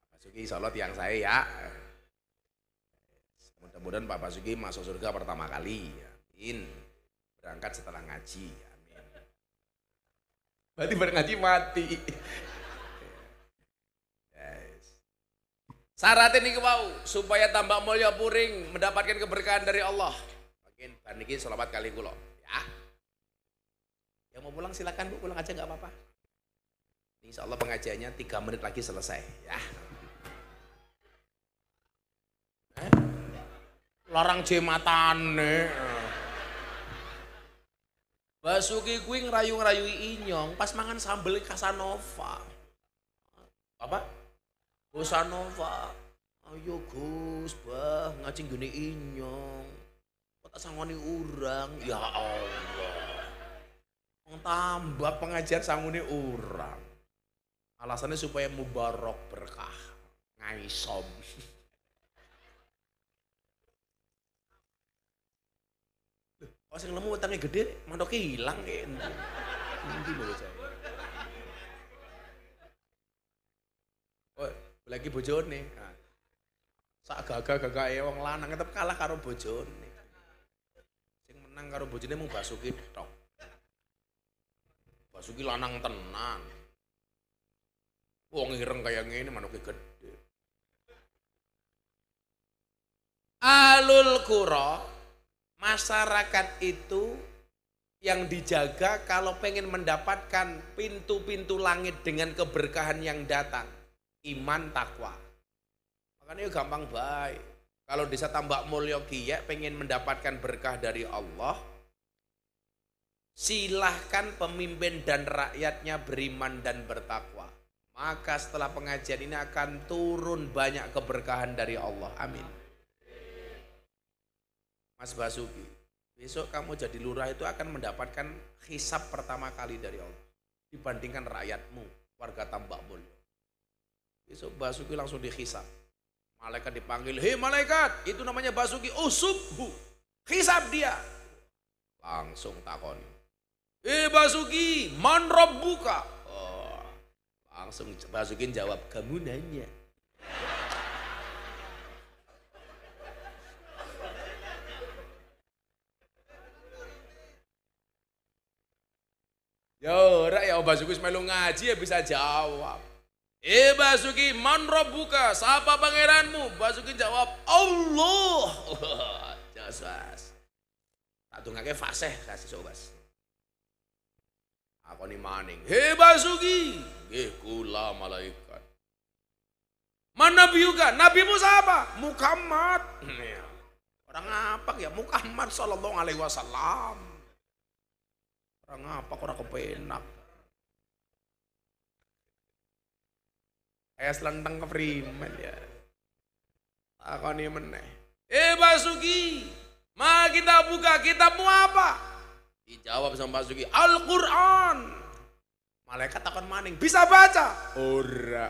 Basuki insyaallah tiang saya ya. Mudah-mudahan Pak Basuki masuk surga pertama kali. Amin. Berangkat setelah ngaji. Amin. Berarti ngaji mati. Syaratnya ini mau supaya tambah mulia puring mendapatkan keberkahan dari Allah. Makin baniki selamat kali kulo ya. Yang mau pulang silakan Bu, pulang aja nggak apa-apa. Insya Allah pengajiannya 3 menit lagi selesai ya. Larang jematane. Basuki kuwi ngerayu-ngerayu Inyong pas mangan sambel Casanova. Apa? Casanova, ayo Gus, bah ngaji gini Inyong, kok tak sangoni urang, ya Allah, tambah pengajian sangoni urang, alasannya supaya mubarok berkah, ngaisom. Kok sing lemu utangnya gede, mandoknya hilang ya, nanti bawa saya. Lagi bojone, nah, sak gagah-gagah wong lanang tetep kalah karo bojone. Sing menang karo bojone mung Basuki tok. Basuki lanang tenan. Wong ireng kaya ngene manuke gede. Alul qura, masyarakat itu yang dijaga kalau pengen mendapatkan pintu-pintu langit dengan keberkahan yang datang. Iman takwa. Makanya gampang baik. Kalau desa Tambak Mulyo Kiye pengen mendapatkan berkah dari Allah, silahkan pemimpin dan rakyatnya beriman dan bertakwa. Maka setelah pengajian ini akan turun banyak keberkahan dari Allah. Amin. Mas Basuki, besok kamu jadi lurah itu akan mendapatkan hisab pertama kali dari Allah dibandingkan rakyatmu, warga Tambak Mulyo. Besok Basuki langsung dihisab. Malaikat dipanggil, hei malaikat, itu namanya Basuki, usubhu, hisab dia. Langsung takoni, hei Basuki, man rabbuka? Oh, langsung Basuki jawab, kamu nanya. Ya ora ya Basuki melu ngaji ya bisa jawab. Basuki, man rabbuka? Siapa pangeranmu? Basuki jawab, Allah. Jasas. Tak dongake fasih kasih sobas. Aku nih maning. Basuki, nggih kula malaikat. Man nabiyuka? Nabimu siapa? Muhammad. Orang apa ya? Muhammad sallallahu alaihi wasallam. Orang apa orang kepenak. Kayak selentang keprimen ya. Aku nih meneh. Basuki, mari kita buka, kitabmu apa? Dijawab sama Basuki, Al-Quran. Malaikat takon maning, bisa baca? Ora.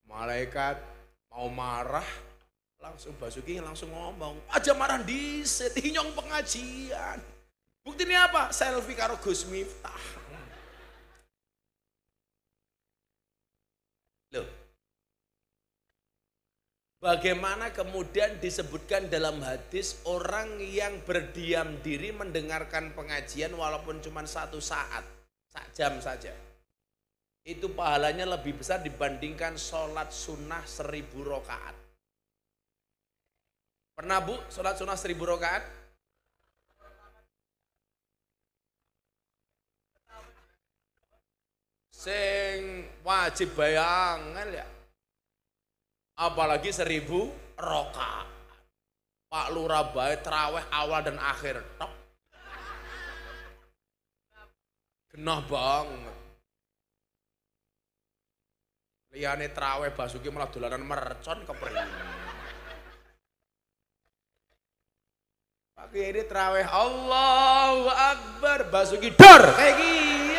Malaikat mau marah, langsung Basuki langsung ngomong, aja marah diset, inyong pengajian. Buktinya apa? Selfie karo Gus Miftah. Loh, bagaimana kemudian disebutkan dalam hadis orang yang berdiam diri mendengarkan pengajian walaupun cuma 1 saat, 1 jam saja. Itu pahalanya lebih besar dibandingkan sholat sunnah 1000 rakaat. Pernah Bu sholat sunnah 1000 rakaat? Sing wajib bayangan ya. Apalagi 1000 rakaat. Pak Lurah bae traweh awal dan akhir. Tok. Genah banget. Liyane traweh Basuki malah dolanan mercon kepriyen. Pak ini traweh Allahu Akbar, Basuki dor kayak gini.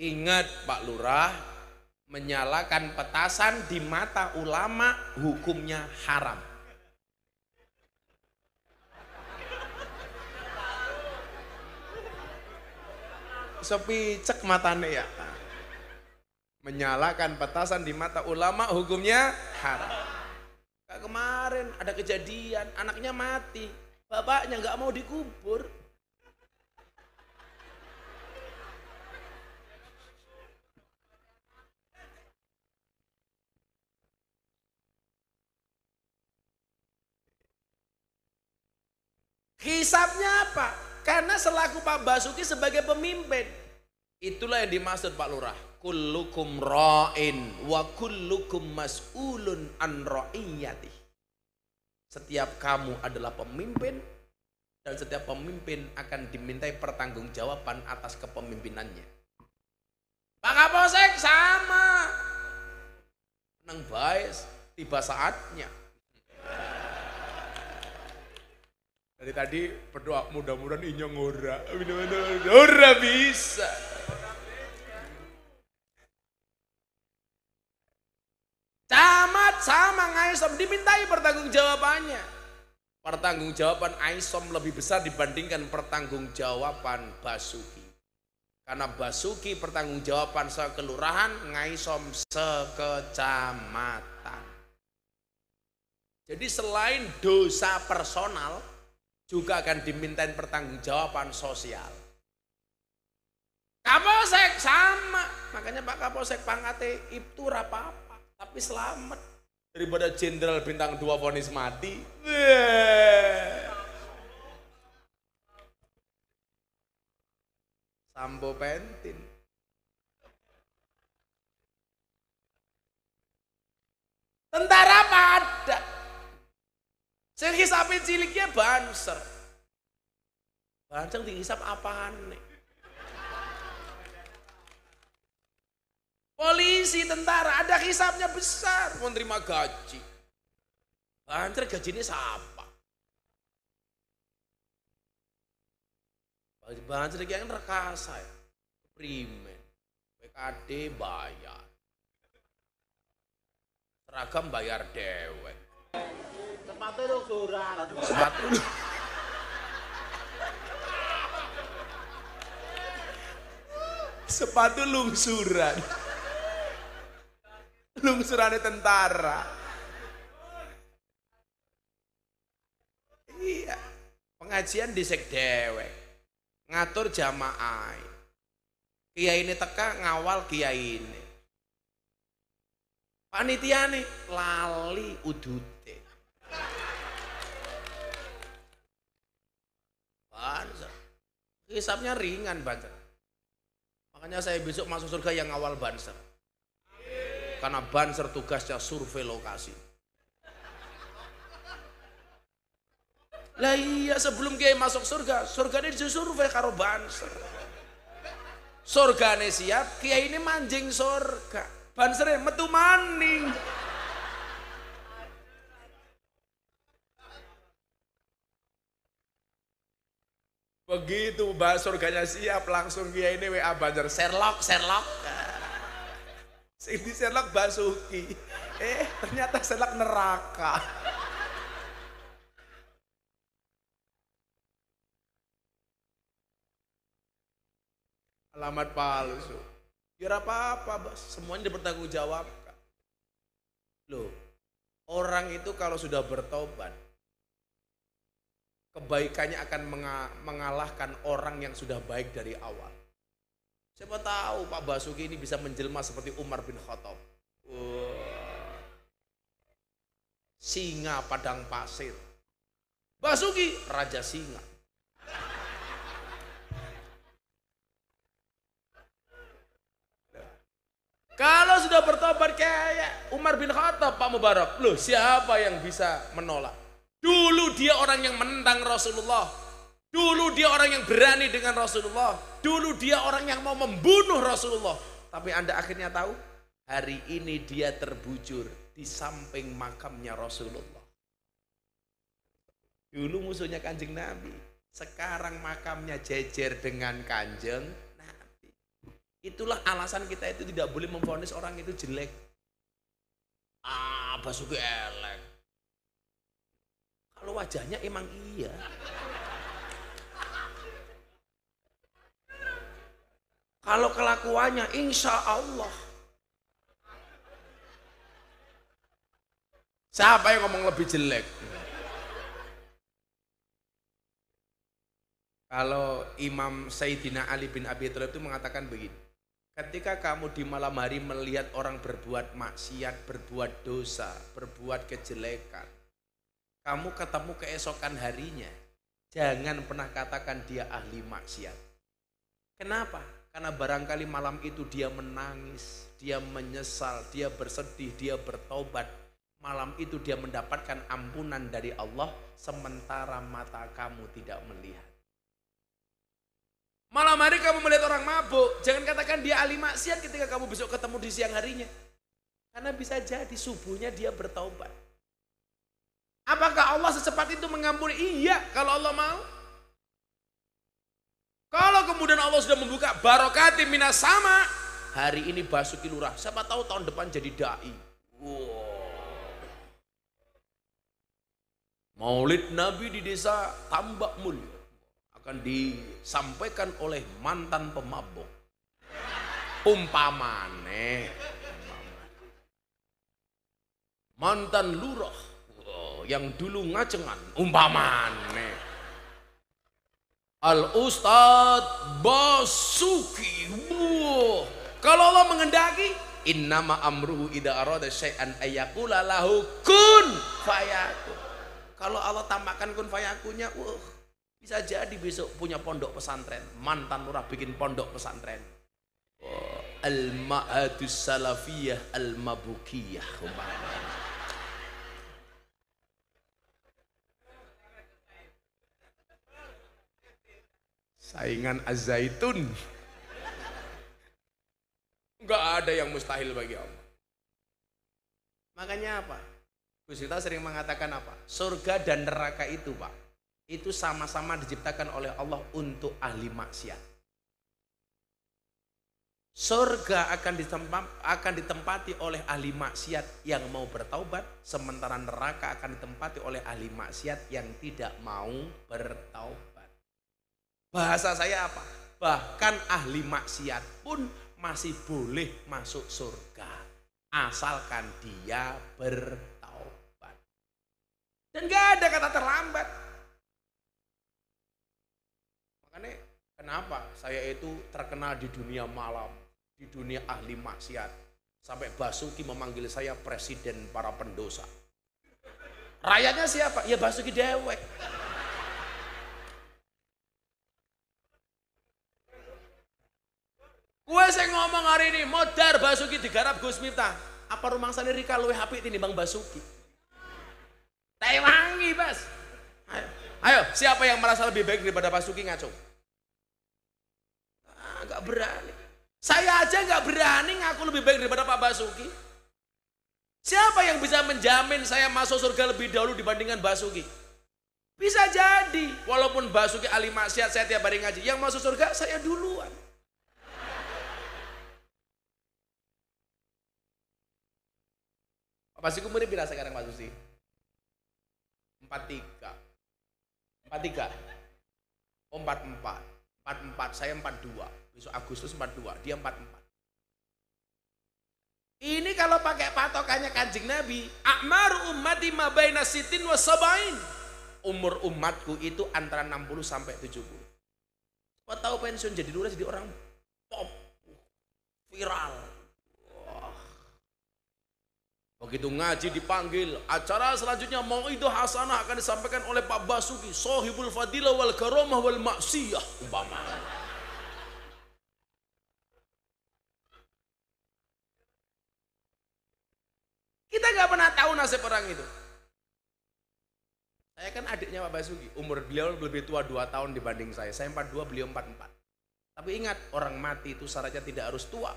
Ingat Pak Lurah, menyalakan petasan di mata ulama hukumnya haram. Sepi cek matane ya. Menyalakan petasan di mata ulama hukumnya haram. Kayak kemarin ada kejadian anaknya mati, bapaknya nggak mau dikubur. Hisabnya apa? Karena selaku Pak Basuki sebagai pemimpin. Itulah yang dimaksud Pak Lurah. Kullukum ra'in wa kullukum mas'ulun an ra'iyati. Setiap kamu adalah pemimpin dan setiap pemimpin akan dimintai pertanggungjawaban atas kepemimpinannya. Pak Kapolsek sama. Nang baik tiba saatnya. Dari tadi berdoa mudah-mudahan inyong ora bisa. Camat sama Aisom dimintai pertanggungjawabannya. Pertanggungjawaban Aisom lebih besar dibandingkan pertanggungjawaban Basuki. Karena Basuki pertanggungjawaban sekelurahan, Aisom sekecamatan. Jadi selain dosa personal, juga akan dimintain pertanggungjawaban sosial. Kapolsek sama, makanya Pak Kapolsek pangkate itu apa-apa, tapi selamat daripada jenderal bintang 2 vonis mati. Sampo pentin. Tentara pada. Sing hisape ciliknya banser. Banser dihisap apaan nih? Polisi, tentara, ada hisapnya besar, mau terima gaji. Banser gajinya siapa? Banser yang rekasa ya, primen, PKD bayar, seragam bayar dewek. Sepatu lungsuran. Sepatu sepatu lungsuran. Lungsurannya tentara. Iya. Pengajian disek dewek. Ngatur jamaah. Kiai ini teka ngawal kiai ini. Panitia nih lali udute. Banser. Hisapnya ringan banser. Makanya saya besok masuk surga yang ngawal banser. Karena banser tugasnya survei lokasi. Lah iya sebelum kiai masuk surga, surga ini disurvei karo banser. Surgane siap, kiai ini manjing surga. Bansernya metu maning. Begitu bahas surganya siap, langsung kiai ini WA banser, Sherlock. Sing di Sherlock Basuki. Ternyata Sherlock neraka. Alamat palsu. Ya apa-apa, Bos. Semuanya dipertanggungjawabkan. Loh, orang itu kalau sudah bertobat, kebaikannya akan mengalahkan orang yang sudah baik dari awal. Siapa tahu Pak Basuki ini bisa menjelma seperti Umar bin Khattab. Singa padang pasir. Basuki raja singa. Kalau sudah bertobat kayak Umar bin Khattab, Pak Mubarak, loh siapa yang bisa menolak? Dulu dia orang yang menentang Rasulullah. Dulu dia orang yang berani dengan Rasulullah. Dulu dia orang yang mau membunuh Rasulullah. Tapi Anda akhirnya tahu, hari ini dia terbujur di samping makamnya Rasulullah. Dulu musuhnya Kanjeng Nabi. Sekarang makamnya jejer dengan Kanjeng Nabi. Itulah alasan kita itu tidak boleh memvonis orang itu jelek. Basuki elek. Kalau wajahnya emang iya. Kalau kelakuannya insya Allah. Siapa yang ngomong lebih jelek? Kalau Imam Sayyidina Ali bin Abi Thalib itu mengatakan begini. Ketika kamu di malam hari melihat orang berbuat maksiat, berbuat dosa, berbuat kejelekan. Kamu ketemu keesokan harinya. Jangan pernah katakan dia ahli maksiat. Kenapa? Karena barangkali malam itu dia menangis, dia menyesal, dia bersedih, dia bertobat. Malam itu dia mendapatkan ampunan dari Allah, sementara mata kamu tidak melihat. Malam hari kamu melihat orang mabuk, jangan katakan dia ahli maksiat ketika kamu besok ketemu di siang harinya. Karena bisa jadi subuhnya dia bertobat. Apakah Allah secepat itu mengampuni? Iya, kalau Allah mau. Kalau kemudian Allah sudah membuka barokati minas sama, hari ini Basuki Lurah, siapa tahu tahun depan jadi dai. Maulid Nabi di desa Tambak Mulya akan disampaikan oleh mantan pemabuk. Umpamane mantan lurah yang dulu ngacengan, umpamane Al-Ustadz Basuki. Kalau Allah mengendaki, innama amruhu idza arada syai'an ayyaqula lahu kun fayakun. Kalau Allah tampakkan kun fayakunnya, Bisa jadi besok punya pondok pesantren. Mantan lurah bikin pondok pesantren. Oh, Al-Ma'hadus Salafiyah Al-Mabukiyah. Saingan Az-Zaitun. Enggak ada yang mustahil bagi Allah. Makanya apa? Gus kita sering mengatakan apa? Surga dan neraka itu Pak, itu sama-sama diciptakan oleh Allah untuk ahli maksiat. Surga akan ditempati oleh ahli maksiat yang mau bertaubat, sementara neraka akan ditempati oleh ahli maksiat yang tidak mau bertaubat. Bahasa saya apa? Bahkan ahli maksiat pun masih boleh masuk surga asalkan dia bertaubat. Dan gak ada kata terlambat. Makanya kenapa saya itu terkenal di dunia malam, di dunia ahli maksiat, sampai Basuki memanggil saya presiden para pendosa. Rakyatnya siapa? Ya Basuki dewek. Gue saya ngomong hari ini modar Basuki digarap Gus Miftah. Apa rumangsane Rika luwih apik tinimbang Basuki? Tak wangi, Bas. Ayo, siapa yang merasa lebih baik daripada Basuki ngaco? Enggak berani. Saya aja enggak berani ngaku lebih baik daripada Pak Basuki. Siapa yang bisa menjamin saya masuk surga lebih dahulu dibandingkan Basuki? Bisa jadi, walaupun Basuki ahli maksiat, saya tiap hari ngaji, yang masuk surga saya duluan. Pasti umurnya berapa sekarang Pak Susi? 43. 43. Oh 44. 44, saya 42. Besok Agustus 42, dia 44. Ini kalau pakai patokannya Kanjeng Nabi, a'maru ummati ma baina sitin wa sabain. Umur umatku itu antara 60 sampai 70. Kau tahu pensiun jadi lurus jadi orang pop, viral. Begitu ngaji dipanggil, acara selanjutnya Mauidhah Hasanah akan disampaikan oleh Pak Basuki, Sohibul Fadilah wal Karamah wal Maksiyah umpama. Kita nggak pernah tahu nasib orang itu. Saya kan adiknya Pak Basuki, umur beliau lebih tua 2 tahun dibanding saya. Saya 42, beliau 44. Tapi ingat, orang mati itu syaratnya tidak harus tua.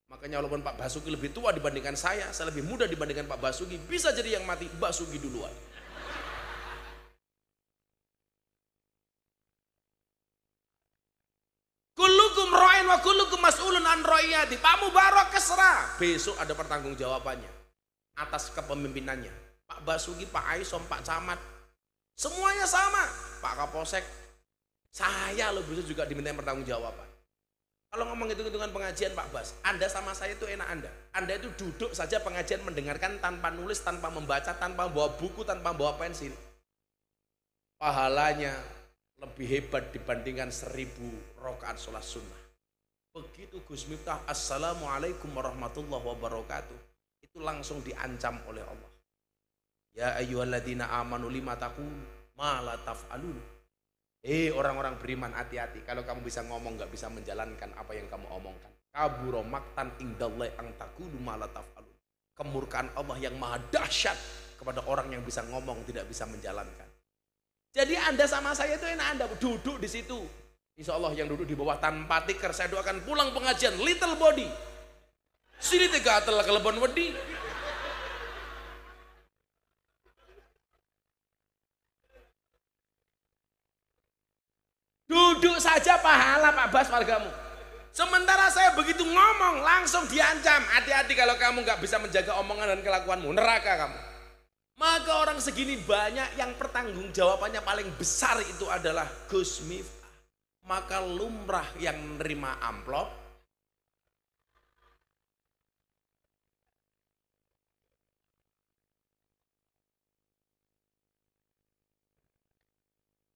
Makanya walaupun Pak Basuki lebih tua dibandingkan saya lebih muda dibandingkan Pak Basuki, bisa jadi yang mati Basuki duluan. Kullukum ra'in wa kullukum mas'ulun an ra'iyati. Pak Mubarak keserah. Besok ada pertanggungjawabannya atas kepemimpinannya. Pak Basuki, Pak Aisom, Pak Camat, semuanya sama. Pak Kapolsek, saya loh besok juga diminta pertanggungjawaban. Kalau ngomong hitung-hitungan pengajian Pak Bas, Anda sama saya itu enak Anda. Anda itu duduk saja pengajian mendengarkan tanpa nulis, tanpa membaca, tanpa bawa buku, tanpa bawa pensil. Pahalanya lebih hebat dibandingkan 1000 rakaat sholat sunnah. Begitu Gus Miftah, Assalamualaikum warahmatullahi wabarakatuh, itu langsung diancam oleh Allah. Ya ayyuhalladzina amanu lima taqulu ma la taf'alun. Orang-orang beriman, hati-hati kalau kamu bisa ngomong gak bisa menjalankan apa yang kamu omongkan. Kabura maktan indallahi ang taqulu ma la taf'alun. Kemurkaan Allah yang maha dahsyat kepada orang yang bisa ngomong tidak bisa menjalankan. Jadi Anda sama saya itu enak, Anda duduk di situ. Insya Allah yang duduk di bawah tanpa tikar, saya doakan pulang pengajian little body. Sini tiga telah kelebon wedi. Duduk saja pahala Pak Bas wargamu. Sementara saya begitu ngomong langsung diancam. Hati-hati kalau kamu nggak bisa menjaga omongan dan kelakuanmu, neraka kamu. Maka orang segini banyak yang pertanggung jawabannya paling besar itu adalah Gus Miftah. Maka lumrah yang menerima amplop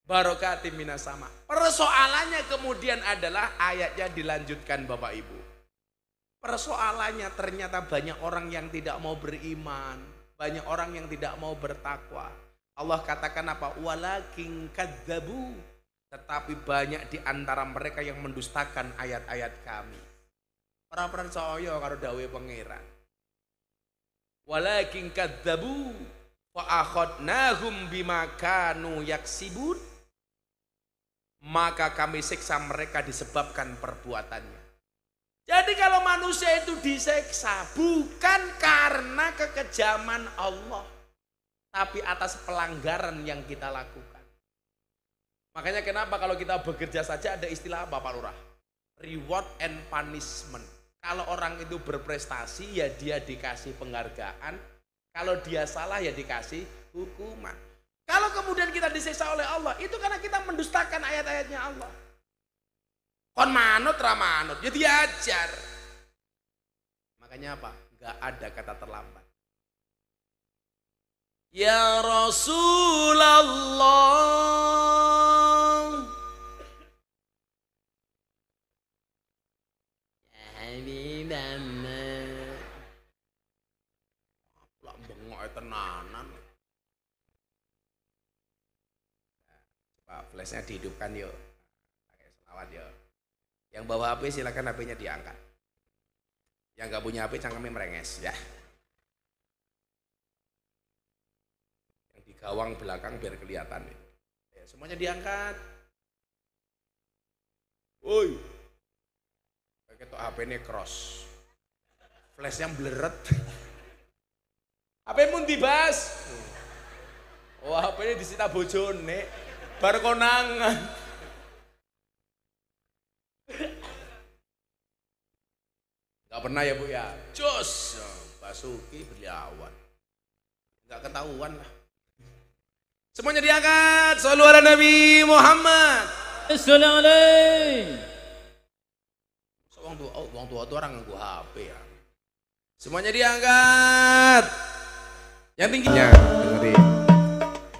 barokati minas sama. Persoalannya kemudian adalah ayatnya dilanjutkan Bapak Ibu. Persoalannya ternyata banyak orang yang tidak mau beriman, banyak orang yang tidak mau bertakwa. Allah katakan apa? Walakin kadzabu. Tetapi banyak di antara mereka yang mendustakan ayat-ayat kami. Ora percaya karo dawuhe pangeran. Walakin kadzabu fa akhadnahum bima kanu yaksibun. Maka kami siksa mereka disebabkan perbuatannya. Jadi kalau manusia itu disiksa bukan karena kekejaman Allah, tapi atas pelanggaran yang kita lakukan. Makanya kenapa kalau kita bekerja saja ada istilah apa Pak Lurah? Reward and punishment. Kalau orang itu berprestasi ya dia dikasih penghargaan, kalau dia salah ya dikasih hukuman. Kalau kemudian kita disiksa oleh Allah, itu karena kita mendustakan ayat-ayatnya Allah. Kon manut ra manut, ya diajar. Makanya apa? Enggak ada kata terlambat. Ya Rasulullah, ya Habibana, lah bengok tenanan. Coba flashnya dihidupkan yuk, pakai selawat yuk. Yang bawa HP silakan HP-nya diangkat. Yang nggak punya HP cangkemnya merenges ya. Yang di gawang belakang biar kelihatan. Ya, semuanya diangkat. Woi, ketok HP-nya cross, flashnya bleret. HP pun dibas. Oh HP-nya disita bojone, bar konangan. Gak pernah ya Bu ya, cus Basuki Beliawan, gak ketahuan lah. Semuanya diangkat, shollu ala Nabi Muhammad. Assalamualaikum. Wong tua orang nganggo HP ya. Semuanya diangkat. Yang tingginya dengerin.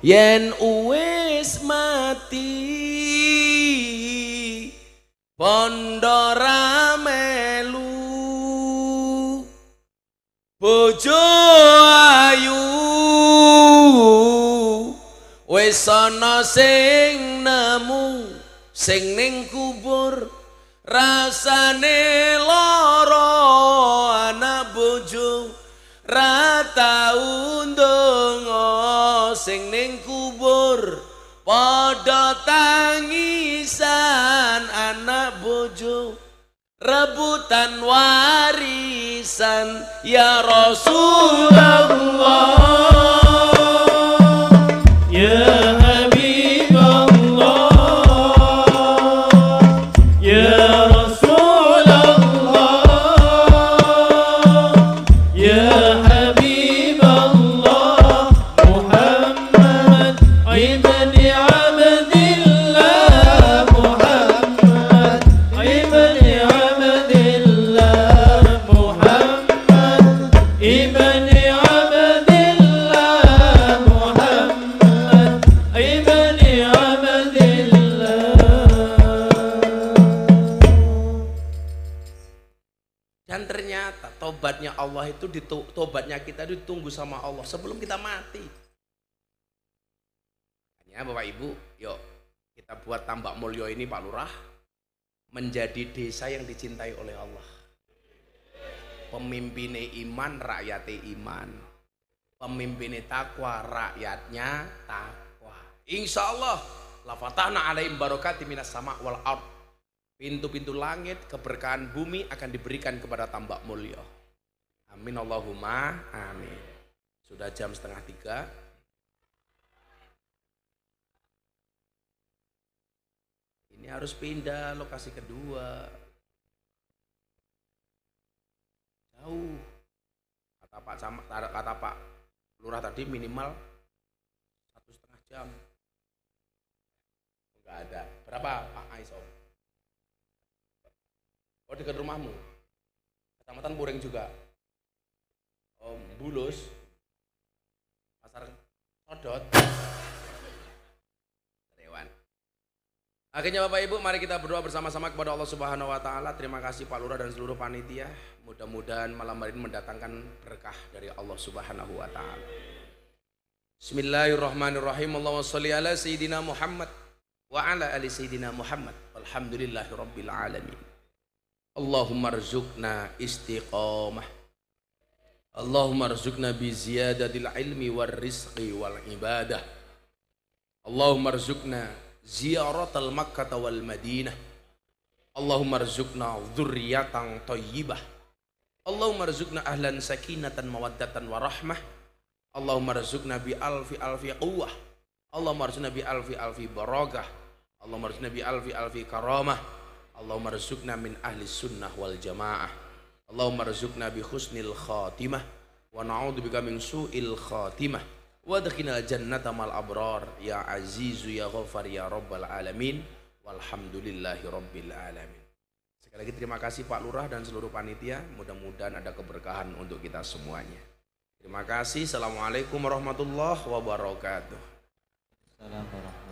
Yen uwis mati pondora melu bojo ayu wis ana sing nemu sing ning kubur rasane lara anak bojo ra tau ndonga sing ning kubur padha tangisan anak bojo rebutan warisan ya Rasulullah Ya Habibullah, Ya Rasulullah, Ya Habibullah, Muhammad ibn Abdillah, Muhammad ibn Abdillah, Muhammad ibn Abdillah, Muhammad ibn Abdillah. dan ternyata tobatnya Allah itu tobatnya kita itu ditunggu sama Allah sebelum kita mati. Hanya Bapak Ibu, yuk kita buat Tambak Mulyo ini Pak Lurah menjadi desa yang dicintai oleh Allah. Pemimpinnya iman, rakyatnya iman. Pemimpinnya takwa, rakyatnya takwa. Insya Allah la fatahna alaihim barokati minas sama wal ard. Pintu-pintu langit, keberkahan bumi akan diberikan kepada Tambak Mulyo. Amin Allahumma amin. Sudah jam 2:30. Ini harus pindah lokasi kedua. Jauh. Kata Pak Lurah tadi minimal 1,5 jam. Enggak ada. Berapa Pak Aiso? Oh dekat rumahmu. Kecamatan Pureng juga. Oh Bulus. Pasar Sodot. Dewan. Akhirnya Bapak Ibu, mari kita berdoa bersama-sama kepada Allah Subhanahu wa taala. Terima kasih Pak Lurah dan seluruh panitia. Mudah-mudahan malam hari ini mendatangkan berkah dari Allah Subhanahu wa taala. Bismillahirrahmanirrahim. Allahumma sholli ala sayyidina Muhammad wa ala ali sayyidina Muhammad. Walhamdulillahi rabbil alamin. Allahumma rzuqna istiqamah. Allahumma rzuqna bi ziyadatil ilmi war rizqi wal ibadah. Allahumma rzuqna ziyaratal Makkah wal Madinah. Allahumma rzuqna dzurriyyatan thayyibah. Allahumma rzuqna ahlan sakinatan mawaddatan warahmah. Allahumma rzuqna bi alfi quwwah. Allahumma rzuqna bi alfi barakah. Allahumma rzuqna bi alfi karamah. Allahumma rzuqna min ahli sunnah wal jamaah. Allahumma rzuqna bi husnil khatimah wa na'udzubika min su'il khatimah. Wa adkhilnal jannata mal abrar ya azizu ya ghafar ya rabbal alamin. Walhamdulillahi rabbil alamin. Sekali lagi terima kasih Pak Lurah dan seluruh panitia. Mudah-mudahan ada keberkahan untuk kita semuanya. Terima kasih. Assalamualaikum warahmatullahi wabarakatuh. Assalamualaikum.